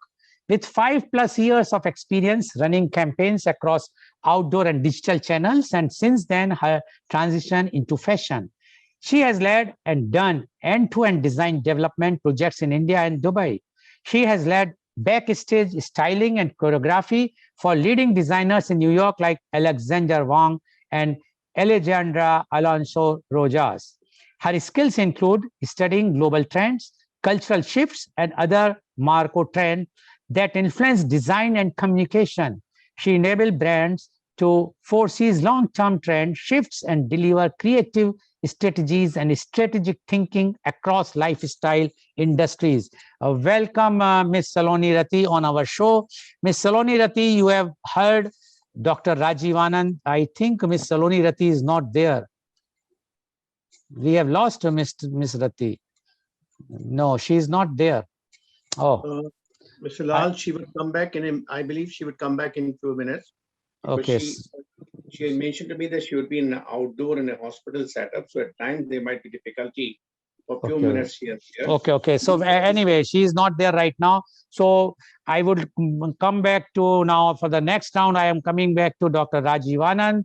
with 5+ years of experience running campaigns across outdoor and digital channels, and since then her transition into fashion. She has led and done end-to-end design development projects in India and Dubai. She has led backstage styling and choreography for leading designers in New York like Alexander Wang and Alejandra Alonso Rojas. Her skills include studying global trends, cultural shifts, and other macro trends that influence design and communication. She enables brands to foresee long-term trend shifts and deliver creative strategies and strategic thinking across lifestyle industries. Welcome, Ms. Saloni Rathi, on our show. Ms. Saloni Rathi, you have heard Dr. Rajiv Anand. I think Ms. Saloni Rathi is not there. We have lost Ms. Rathi. No, she is not there. Oh. Mr. Lal, she would come back I believe she would come back in 2 minutes. Okay. She had mentioned to me that she would be in an outdoor in a hospital setup. So at times there might be difficulty for a few minutes here. Okay. So anyway, she is not there right now. So I would come back to now for the next round. I am coming back to Dr. Rajiv Anand.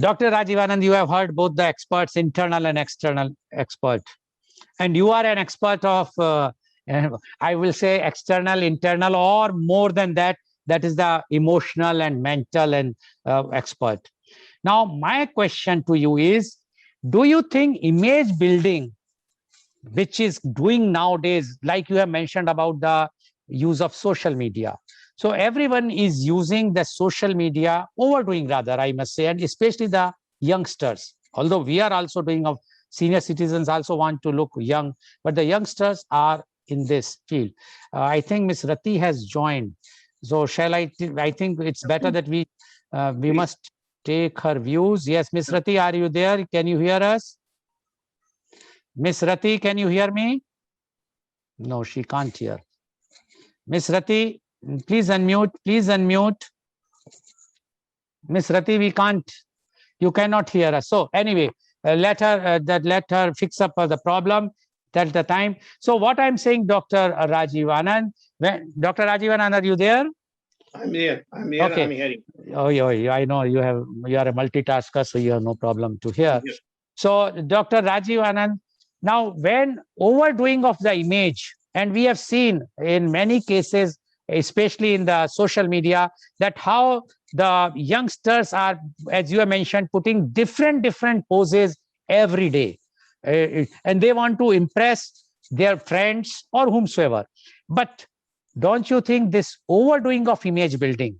Dr. Rajiv Anand, you have heard both the experts, internal and external expert. And you are an expert of, I will say external, internal, or more than that. That is the emotional and mental and expert. Now, my question to you is, do you think image building, which is doing nowadays, like you have mentioned about the use of social media. So everyone is using the social media, overdoing rather, I must say, and especially the youngsters. Although we are also doing, senior citizens also want to look young, but the youngsters are in this field. I think Ms. Rathi has joined. So shall I think it's better that we must take her views. Yes, Ms. Rathi, are you there? Can you hear us? Ms. Rathi, can you hear me? No, she can't hear. Ms. Rathi, Please unmute. Please unmute. Miss Rati, we can't. You cannot hear us. So anyway, let her fix up the problem. That's the time. So what I'm saying, Dr. Rajiv Anand, Dr. Rajiv Anand, are you there? I'm here. I'm here. Okay. I'm hearing. Oh, I know you are a multitasker, so you have no problem to hear. Yes. So, Dr. Rajiv Anand, now when overdoing of the image, and we have seen in many cases, especially in the social media, that how the youngsters are, as you have mentioned, putting different poses every day, and they want to impress their friends or whomsoever. But don't you think this overdoing of image building,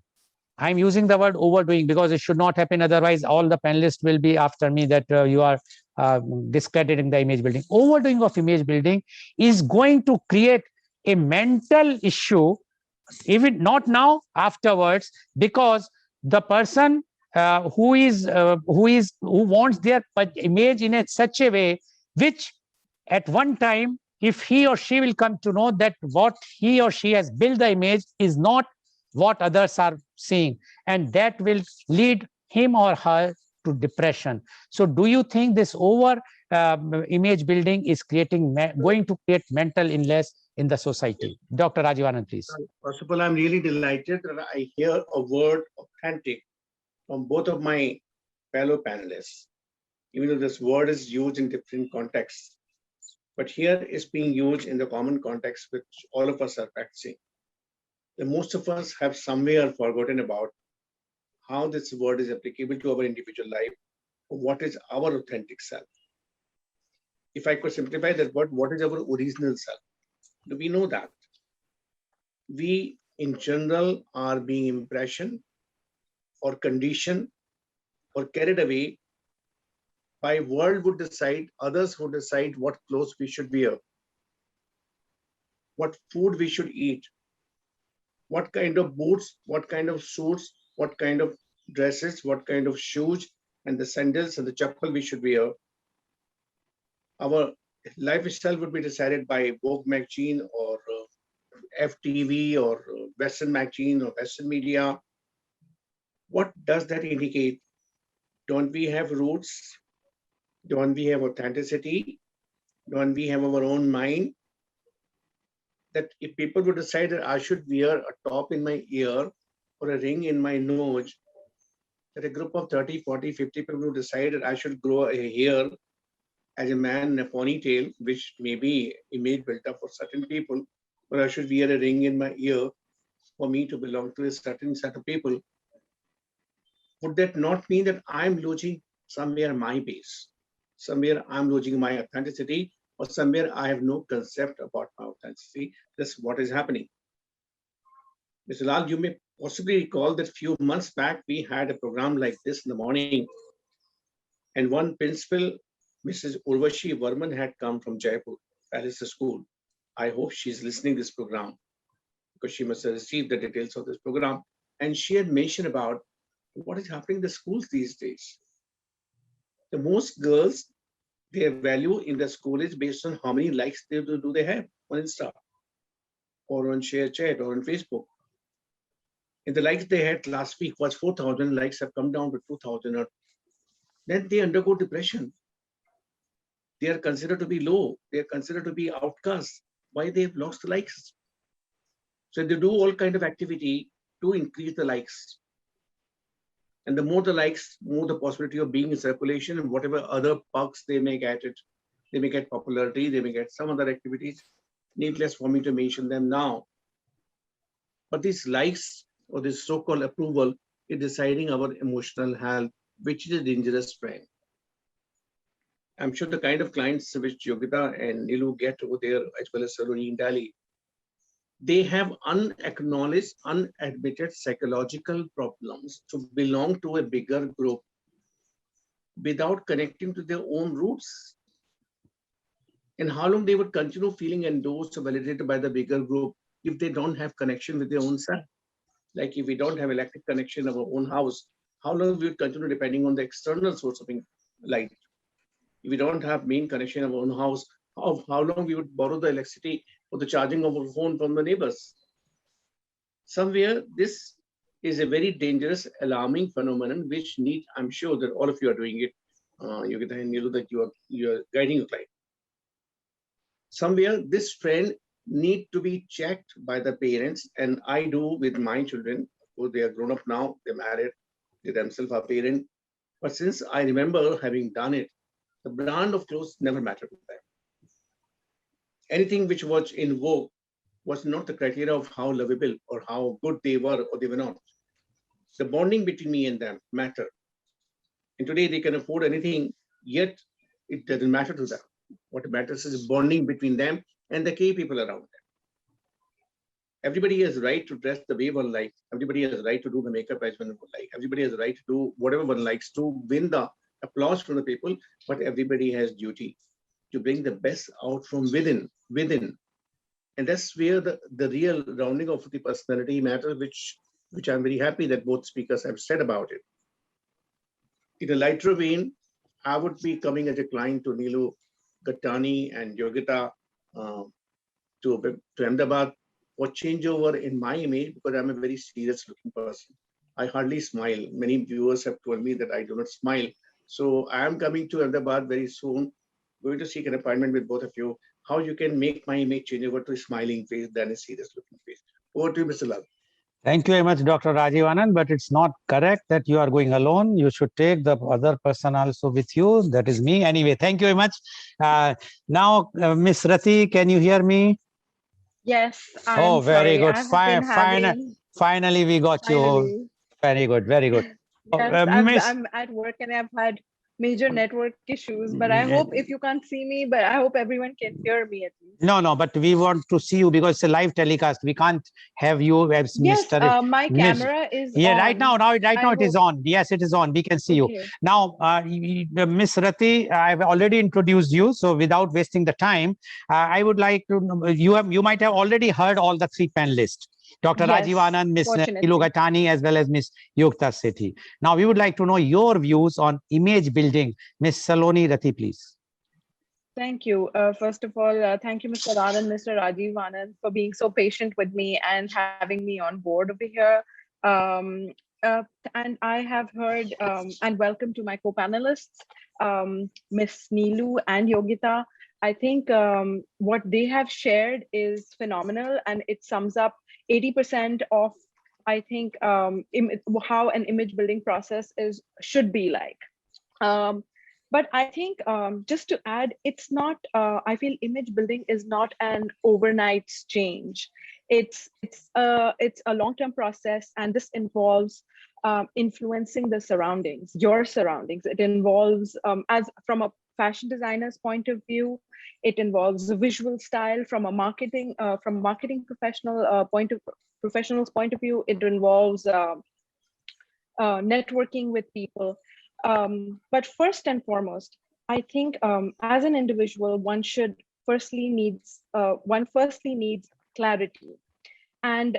I'm using the word overdoing because it should not happen. Otherwise, all the panelists will be after me that you are discrediting the image building. Overdoing of image building is going to create a mental issue, even not now, afterwards, because the person who wants their image in such a way, which at one time, if he or she will come to know that what he or she has built the image is not what others are seeing, and that will lead him or her to depression. So do you think this over image building is going to create mental illness in the society? Dr. Rajivanand, please. First of all, I'm really delighted that I hear a word authentic from both of my fellow panelists, even though this word is used in different contexts. But here it's being used in the common context which all of us are practicing. The most of us have somewhere forgotten about how this word is applicable to our individual life, or what is our authentic self. If I could simplify that word, what is our original self? Do we know that? We, in general, are being impressioned or conditioned or carried away by world would decide, others would decide what clothes we should wear, what food we should eat, what kind of boots, what kind of suits, what kind of dresses, what kind of shoes, and the sandals and the chappal we should wear. Our lifestyle would be decided by Vogue magazine or FTV or Western magazine or Western media. What does that indicate? Don't we have roots? Don't we have authenticity? Don't we have our own mind? That if people would decide that I should wear a top in my ear or a ring in my nose, that a group of 30, 40, 50 people would decide that I should grow a hair as a man in a ponytail, which may be image built up for certain people, or I should wear a ring in my ear for me to belong to a certain set of people. Would that not mean that I'm losing somewhere my base? Somewhere I'm losing my authenticity, or somewhere I have no concept about my authenticity. That's what is happening. Mr. Lal, you may possibly recall that few months back, we had a program like this in the morning, and one principal, Mrs. Urvashi Varman, had come from Jaipur, Palace School. I hope she's listening to this program because she must have received the details of this program. And she had mentioned about what is happening in the schools these days. The most girls, their value in the school is based on how many likes they do they have on Insta or on ShareChat or on Facebook. And the likes they had last week was 4,000 likes have come down to 2,000. Then they undergo depression. They are considered to be low. They are considered to be outcasts. Why they've lost the likes? So they do all kind of activity to increase the likes. And the more the likes, more the possibility of being in circulation and whatever other perks they may get it. They may get popularity, they may get some other activities. Needless for me to mention them now. But these likes or this so-called approval is deciding our emotional health, which is a dangerous friend. I'm sure the kind of clients which Yogita and Nilu get over there, as well as Saloni in Delhi, they have unacknowledged, unadmitted psychological problems to belong to a bigger group without connecting to their own roots. And how long they would continue feeling endorsed or validated by the bigger group if they don't have connection with their own self? Like if we don't have electric connection of our own house, how long we would continue depending on the external source of light? If we don't have main connection of our own house, how long we would borrow the electricity for the charging of our phone from the neighbors? Somewhere this is a very dangerous, alarming phenomenon, which need, I'm sure that all of you are doing it. You get and you know that you are guiding your client. Somewhere this trend need to be checked by the parents, and I do with my children. Oh, they are grown up now, they're married, they themselves are parents. But since I remember having done it, the brand of clothes never mattered to them. Anything which was in vogue was not the criteria of how lovable or how good they were or they were not. The bonding between me and them mattered. And today they can afford anything, yet it doesn't matter to them. What matters is bonding between them and the key people around them. Everybody has right to dress the way one likes. Everybody has right to do the makeup as one would like. Everybody has right to do whatever one likes to win the applause from the people, but everybody has duty to bring the best out from within. And that's where the real rounding of the personality matters, which I'm very happy that both speakers have said about it. In a lighter vein, I would be coming as a client to Nilu Gattani and Yogita to Ahmedabad for changeover in my image, because I'm a very serious looking person. I hardly smile. Many viewers have told me that I do not smile. So I am coming to Ahmedabad very soon, going to seek an appointment with both of you, how you can make my image change over to a smiling face than a serious looking face. Over to you, Mr. Lal. Thank you very much, Dr. Rajiv Anand, but it's not correct that you are going alone. You should take the other person also with you. That is me. Anyway, thank you very much. Now, Miss Rati, can you hear me? Yes, Oh, I'm very sorry. good. I have been Fine. having Finally, we got you. finally. Very good. Very good. Yes, Miss. I'm at work and I've had major network issues, but I hope if you can't see me, but I hope everyone can hear me at least. No, but we want to see you because it's a live telecast. We can't have you as Yes, Mr. my Miss. camera is Yeah, on. right I now it is hope. on. Yes, it is on. We can see you. Okay. Now, Miss Rati, I've already introduced you. So without wasting the time, I would like to, you might have already heard all the three panelists. Dr. Rajiv Yes, Anand, Ms. fortunately. Nilu Gattani, as well as Ms. Yogita Sethi. Now, we would like to know your views on image building. Ms. Saloni Rati, please. Thank you. First of all, thank you, Mr. Anand, Mr. Rajiv Anand, for being so patient with me and having me on board over here. Um, and I have heard, and welcome to my co-panelists, Miss Neelu and Yogita. I think what they have shared is phenomenal, and it sums up 80% of, I think, how an image building process should be like. But I think just to add, it's not, I feel image building is not an overnight change. It's a long-term process, and this involves influencing the surroundings, your surroundings. It involves, as from a fashion designer's point of view, it involves a visual style from a marketing professional's point of view. It involves networking with people. But first and foremost, I think as an individual, one firstly needs clarity, and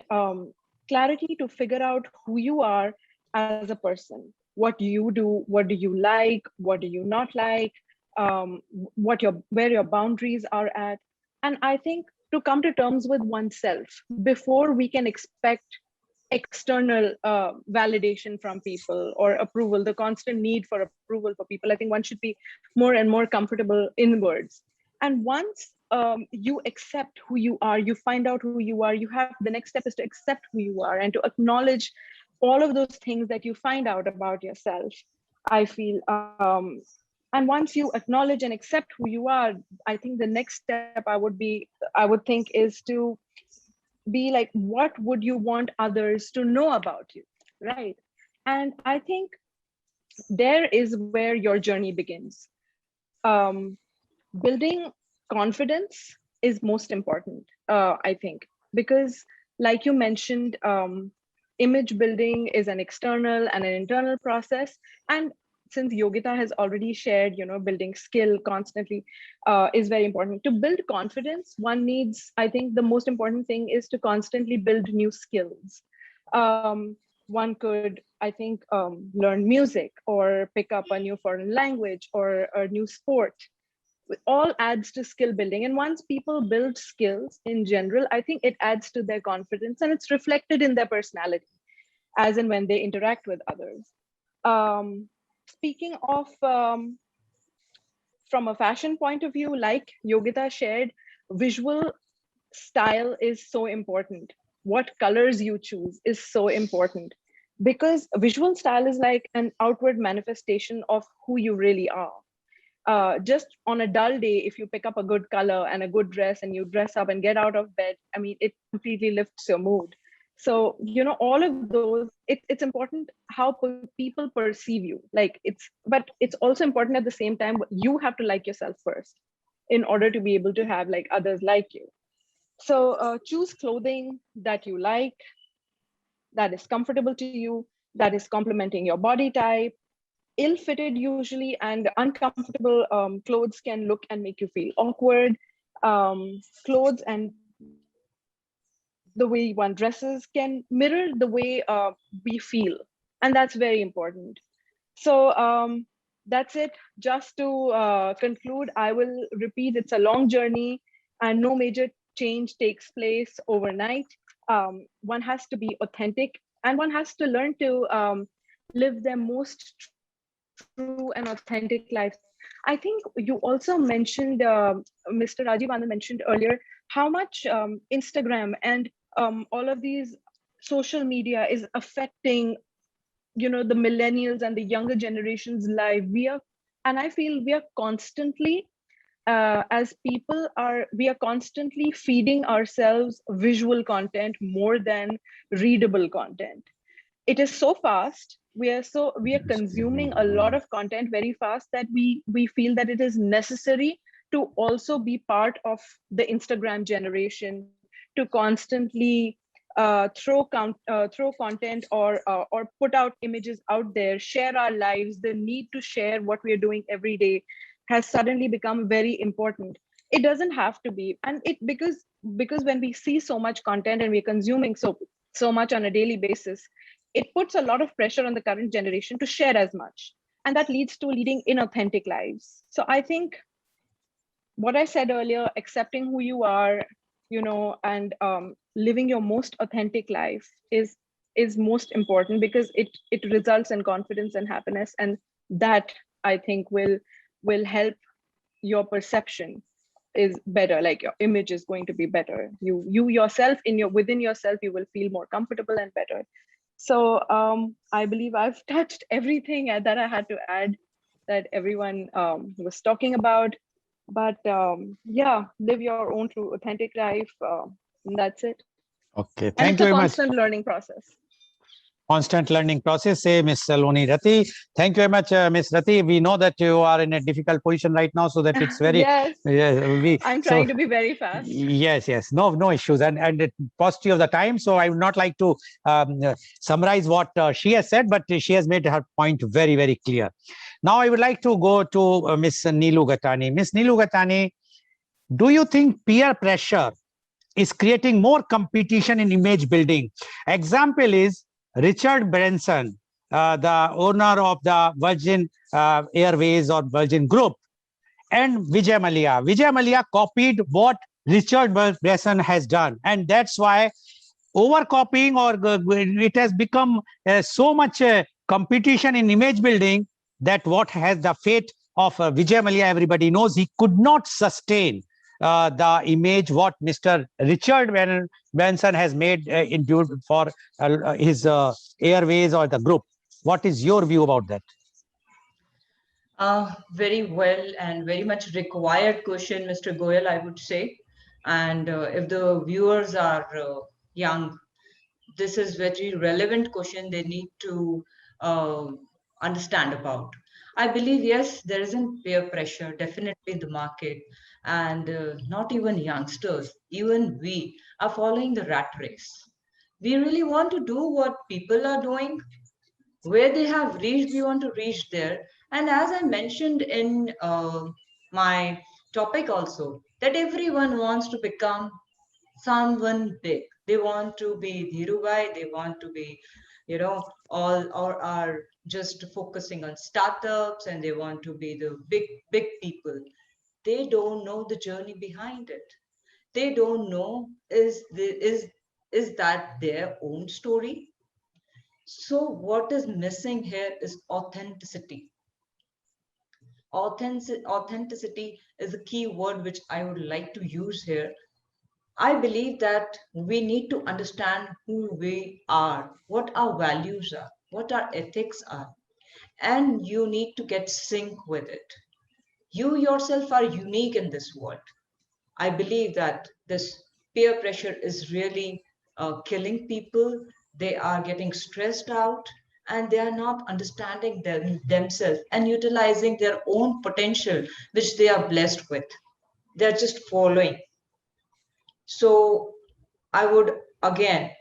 clarity to figure out who you are as a person, what you do, what do you like, what do you not like, where your boundaries are at. And I think to come to terms with oneself before we can expect external validation from people or approval, the constant need for approval for people. I think one should be more and more comfortable inwards. And once you accept who you are, you find out who you are, the next step is to accept who you are and to acknowledge all of those things that you find out about yourself, I feel. And once you acknowledge and accept who you are, I think the next step I would think is to be like, what would you want others to know about you, right? And I think there is where your journey begins. Building confidence is most important, I think, because like you mentioned, image building is an external and an internal process. And since Yogita has already shared, building skill constantly is very important. To build confidence, one needs, I think the most important thing is to constantly build new skills. One could, I think, learn music or pick up a new foreign language or a new sport. all adds to skill building. And once people build skills in general, I think it adds to their confidence, and it's reflected in their personality as and when they interact with others. Speaking of from a fashion point of view, like Yogita shared, visual style is so important. What colors you choose is so important, because visual style is like an outward manifestation of who you really are. Just on a dull day, if you pick up a good color and a good dress and you dress up and get out of bed, I mean, it completely lifts your mood. So, you know, all of those, it's important how people perceive you. Like but it's also important at the same time, you have to like yourself first in order to be able to have like others like you. So choose clothing that you like, that is comfortable to you, that is complementing your body type. Ill-fitted usually and uncomfortable clothes can look and make you feel awkward. Clothes and the way one dresses can mirror the way we feel, and that's very important. So that's it. Just to conclude, I will repeat, it's a long journey and no major change takes place overnight. One has to be authentic, and one has to learn to live their most true and authentic lifestyle. I think you also mentioned, Mr. Rajiv Anand mentioned earlier, how much Instagram and all of these social media is affecting, you know, the millennials and the younger generation's life. And I feel we are constantly, as people are, we are constantly feeding ourselves visual content more than readable content. It is so fast, we are consuming a lot of content very fast, that we feel that it is necessary to also be part of the Instagram generation, to constantly throw content or put out images out there, share our lives. The need to share what we are doing every day has suddenly become very important. It doesn't have to be, and it because when we see so much content and we're consuming so much on a daily basis, it puts a lot of pressure on the current generation to share as much, and that leads to leading inauthentic lives. So I think what I said earlier, accepting who you are, you know, and living your most authentic life is most important, because it results in confidence and happiness, and that I think will help your perception is better. Like your image is going to be better. You yourself, in your within yourself, you will feel more comfortable and better. So I believe I've touched everything that I had to add, that everyone was talking about. But yeah, live your own true authentic life, and that's it. Okay, And thank it's you a very much. constant learning process. Constant learning process, say Miss Saloni Rati. Thank you very much, Miss Rati. We know that you are in a difficult position right now, so that it's very, Yes, we I'm so trying to be very fast. yes, no issues, and it paucity of the time. So I would not like to summarize what she has said, but she has made her point very clear. Now I would like to go to Miss Neelu Gatani. Miss Neelu Gatani, do you think peer pressure is creating more competition in image building? Example is Richard Branson, the owner of the Virgin Airways or Virgin Group, and Vijay Mallya. Vijay Mallya copied what Richard Branson has done, and that's why over copying, or it has become so much competition in image building, that what has the fate of Vijay Mallya, everybody knows. He could not sustain the image what Mr. Richard Branson has made for his Airways or the group. What is your view about that? Very well and very much required question, Mr. Goel, I would say. And if the viewers are young, this is very relevant question they need to uh, understand about. I believe, yes, there isn't peer pressure, definitely in the market. And not even youngsters, even we are following the rat race. We really want to do what people are doing, where they have reached, we want to reach there. And as I mentioned in my topic also, that everyone wants to become someone big. They want to be Dhirubai, they want to be, you know, all or are just focusing on startups, and they want to be the big people. they don't know the journey behind it. They don't know is that their own story. So what is missing here is authenticity. Authenticity is a key word which I would like to use here. I believe that we need to understand who we are, what our values are, what our ethics are, and you need to get sync with it. You yourself are unique in this world. I believe that this peer pressure is really killing people. They are getting stressed out and they are not understanding themselves and utilizing their own potential, which they are blessed with. They're just following. So I would again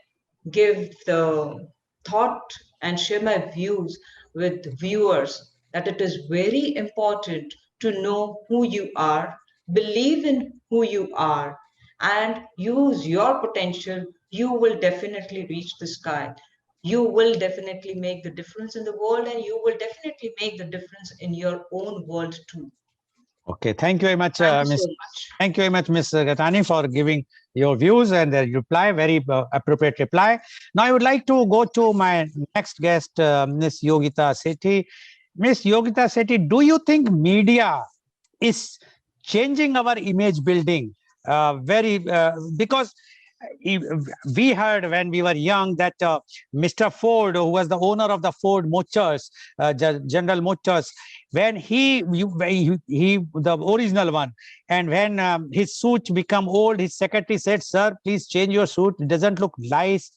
give the thought and share my views with viewers that it is very important to know who you are, believe in who you are, and use your potential. You will definitely reach the sky. You will definitely make the difference in the world, and you will definitely make the difference in your own world too. Okay, thank you very much, Thank you Ms. so much. Thank you very much, Ms. Gatani, for giving your views and the reply, very appropriate reply. Now, I would like to go to my next guest, Ms. Yogita Sethi. Ms. Yogita Sethi, do you think media is changing our image building? Because we heard when we were young that Mr. Ford, who was the owner of the Ford Motors, General Motors, when he the original one, and when his suit become old, his secretary said, "Sir, please change your suit. It doesn't look nice."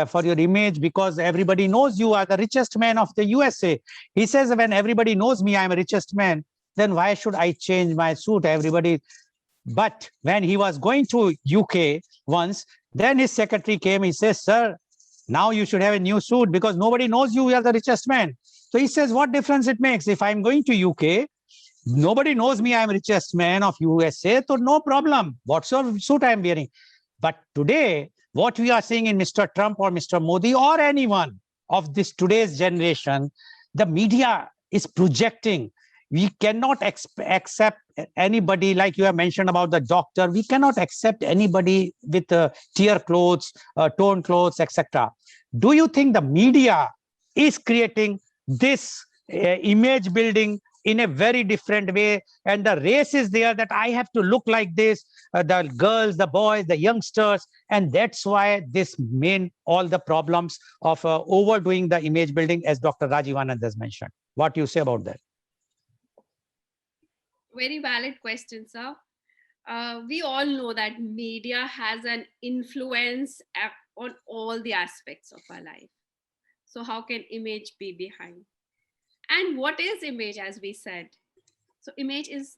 For your image, because everybody knows you are the richest man of the USA. He says, when everybody knows me, I'm a richest man, then why should I change my suit? Everybody. But when he was going to UK once, then his secretary came. He says, "Sir, now you should have a new suit because nobody knows you are the richest man." So he says, what difference it makes? If I'm going to UK, nobody knows me, I'm richest man of USA, so no problem. What's your suit I'm wearing? But today, what we are seeing in Mr. Trump or Mr. Modi or anyone of this today's generation, the media is projecting. We cannot accept anybody, like you have mentioned about the doctor. We cannot accept anybody with tear clothes, torn clothes, etc. Do you think the media is creating this image building in a very different way, and the race is there that I have to look like this, the girls, the boys, the youngsters, and that's why this main all the problems of overdoing the image building, as Dr. Rajiv Anand has mentioned. What do you say about that? Very valid question, sir. We all know that media has an influence on all the aspects of our life. So how can image be behind? And what is image, as we said? So image is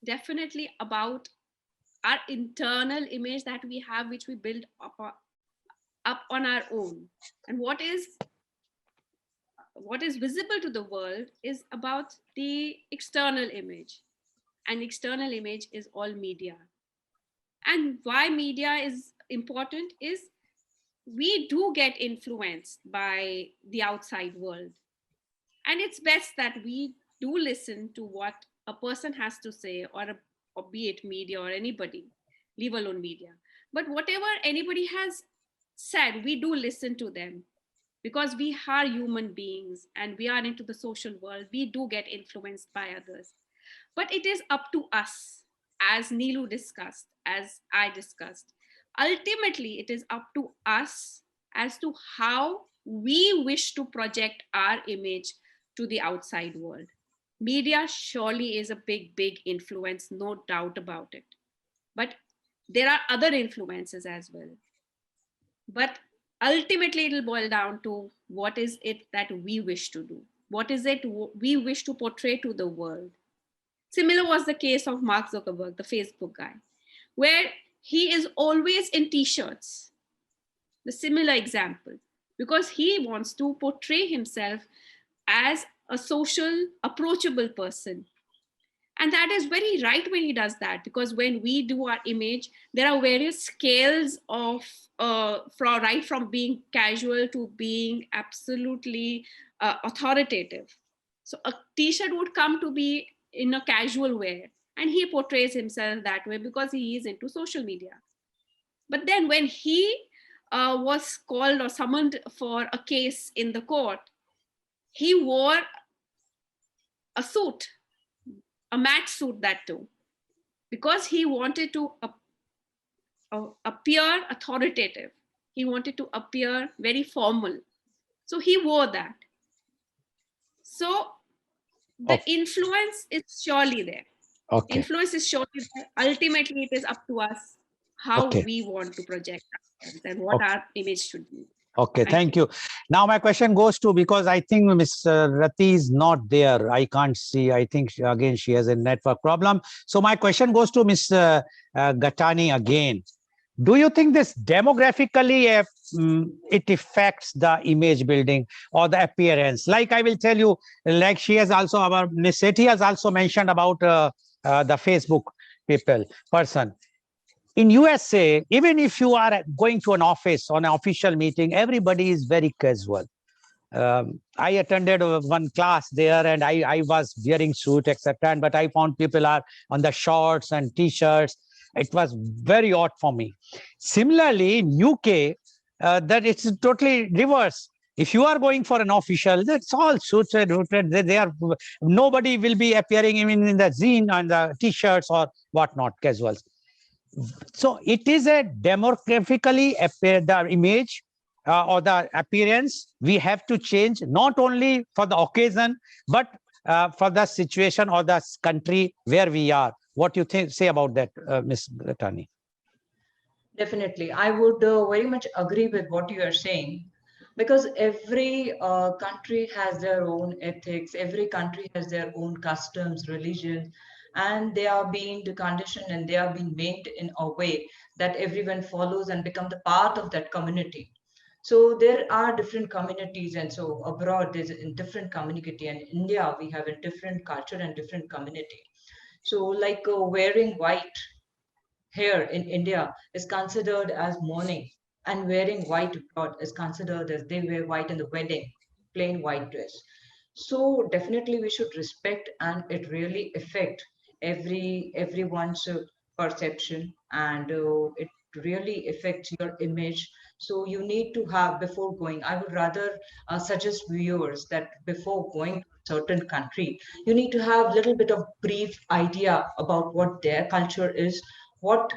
definitely about our internal image that we have, which we build up on our own. And what is visible to the world is about the external image. And external image is all media. And why media is important is we do get influenced by the outside world. And it's best that we do listen to what a person has to say, or be it media or anybody, leave alone media. But whatever anybody has said, we do listen to them, because we are human beings and we are into the social world. We do get influenced by others. But it is up to us, as Neelu discussed, as I discussed. Ultimately, it is up to us as to how we wish to project our image to the outside world. Media surely is a big, big influence, no doubt about it. But there are other influences as well. But ultimately, it will boil down to what is it that we wish to do? What is it we wish to portray to the world? Similar was the case of Mark Zuckerberg, the Facebook guy, where he is always in t-shirts. The similar example, because he wants to portray himself as a social, approachable person. And that is very right when he does that, because when we do our image, there are various scales of right from being casual to being absolutely authoritative. So a t-shirt would come to be in a casual wear, and he portrays himself that way because he is into social media. But then when he was called or summoned for a case in the court, he wore a suit, a match suit that too, because he wanted to appear authoritative. He wanted to appear very formal. So he wore that. So the influence is surely there. Okay. Influence is surely there. Ultimately, it is up to us how we want to project ourselves and what our image should be. Okay, thank you. Now my question goes to, because I think Ms. Rati is not there. I can't see. I think again she has a network problem. So my question goes to Ms. Gatani again. Do you think this demographically it affects the image building or the appearance? Like I will tell you, like she has also, our Ms. Sethi has also mentioned about the Facebook person. In USA, even if you are going to an office on an official meeting, everybody is very casual. I attended one class there and I was wearing suit, etc. But I found people are on the shorts and t-shirts. It was very odd for me. Similarly, in UK, that it's totally reverse. If you are going for an official, that's all suits and rooted. They are, nobody will be appearing even in the zine and the t-shirts or whatnot, casuals. So it is a demographically the image or the appearance we have to change, not only for the occasion, but for the situation or the country where we are. What do you say about that, Ms. Gatani? Definitely. I would very much agree with what you are saying, because every country has their own ethics, every country has their own customs, religions, and they are being conditioned and they are being made in a way that everyone follows and become the part of that community. So there are different communities, and so abroad there's a different community, and in India we have a different culture and different community. So like wearing white here in India is considered as mourning, and wearing white abroad is considered as they wear white in the wedding, plain white dress. So definitely we should respect, and it really affect everyone's perception, and it really affects your image. So you need to have, before going, I would rather suggest viewers that before going to a certain country, you need to have a little bit of brief idea about what their culture is, what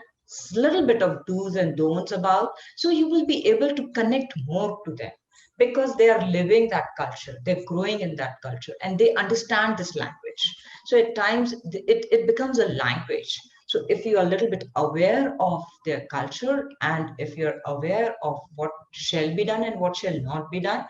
little bit of do's and don'ts about, so you will be able to connect more to them, because they are living that culture, they're growing in that culture, and they understand this language. So at times it becomes a language. So if you are a little bit aware of their culture, and if you're aware of what shall be done and what shall not be done,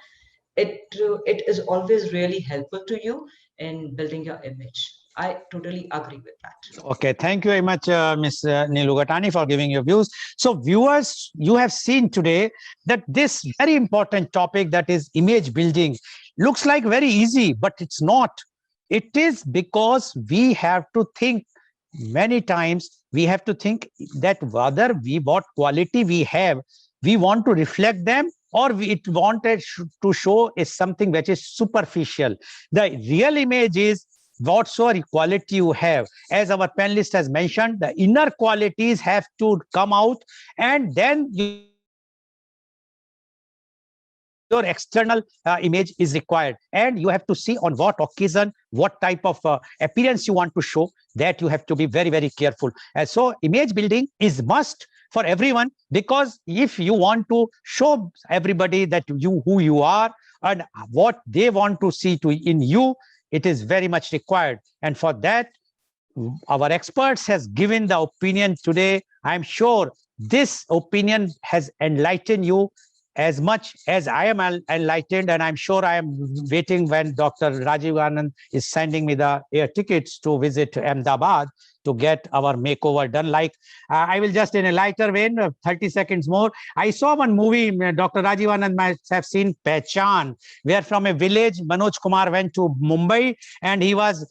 it is always really helpful to you in building your image. I totally agree with that. Okay, thank you very much, Ms. Neelu Gatani, for giving your views. So viewers, you have seen today that this very important topic, that is image building, looks like very easy, but it's not. It is because we have to think many times, we have to think that whether what quality we have, we want to reflect them, or it wanted to show is something which is superficial. The real image is whatsoever quality you have. As our panelist has mentioned, the inner qualities have to come out, and then your external image is required, and you have to see on what occasion, what type of appearance you want to show. That you have to be very, very careful. And so image building is must for everyone, because if you want to show everybody that who you are and what they want to see in you, it is very much required. And for that, our experts has given the opinion today. I'm sure this opinion has enlightened you as much as I am enlightened, and I'm sure I am waiting when Dr. Rajiv Anand is sending me the air tickets to visit Ahmedabad to get our makeover done. Like I will just, in a lighter vein, 30 seconds more. I saw one movie, Dr. Rajiv Anand might have seen, Pehchan, where from a village, Manoj Kumar went to Mumbai, and he was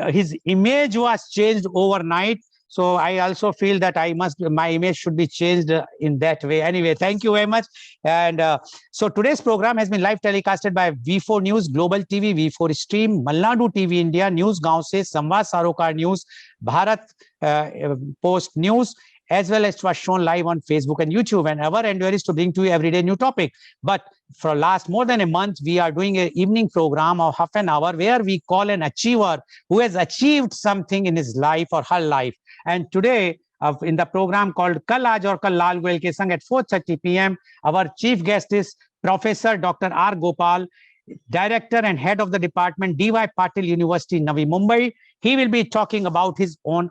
his image was changed overnight. So I also feel that my image should be changed in that way. Anyway, thank you very much. And so today's program has been live telecasted by V4 News, Global TV, V4 Stream, Malnadu TV India, News Gaon Se, Samvad Sarokar News, Bharat Post News, as well as it was shown live on Facebook and YouTube. And our endeavor is to bring to you everyday new topic. But for last more than a month, we are doing an evening program of half an hour where we call an achiever who has achieved something in his life or her life. And today, in the program called Kal Aaj Aur Kal Lal Goel Ke Sang at 4:30 p.m., our chief guest is Professor Dr. R. Gopal, Director and Head of the Department, D.Y. Patil University, Navi Mumbai. He will be talking about his own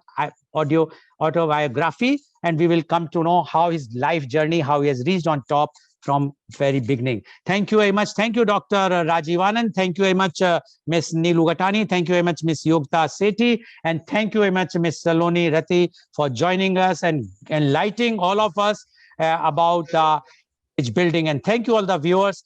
autobiography, and we will come to know how his life journey, how he has reached on top from very beginning. Thank you very much. Thank you, Dr. Rajiv Anand. Thank you very much, Ms. Neelu Gatani. Thank you very much, Ms. Yogta Sethi. And thank you very much, Ms. Saloni Rati, for joining us and enlightening all of us about image building. And thank you all the viewers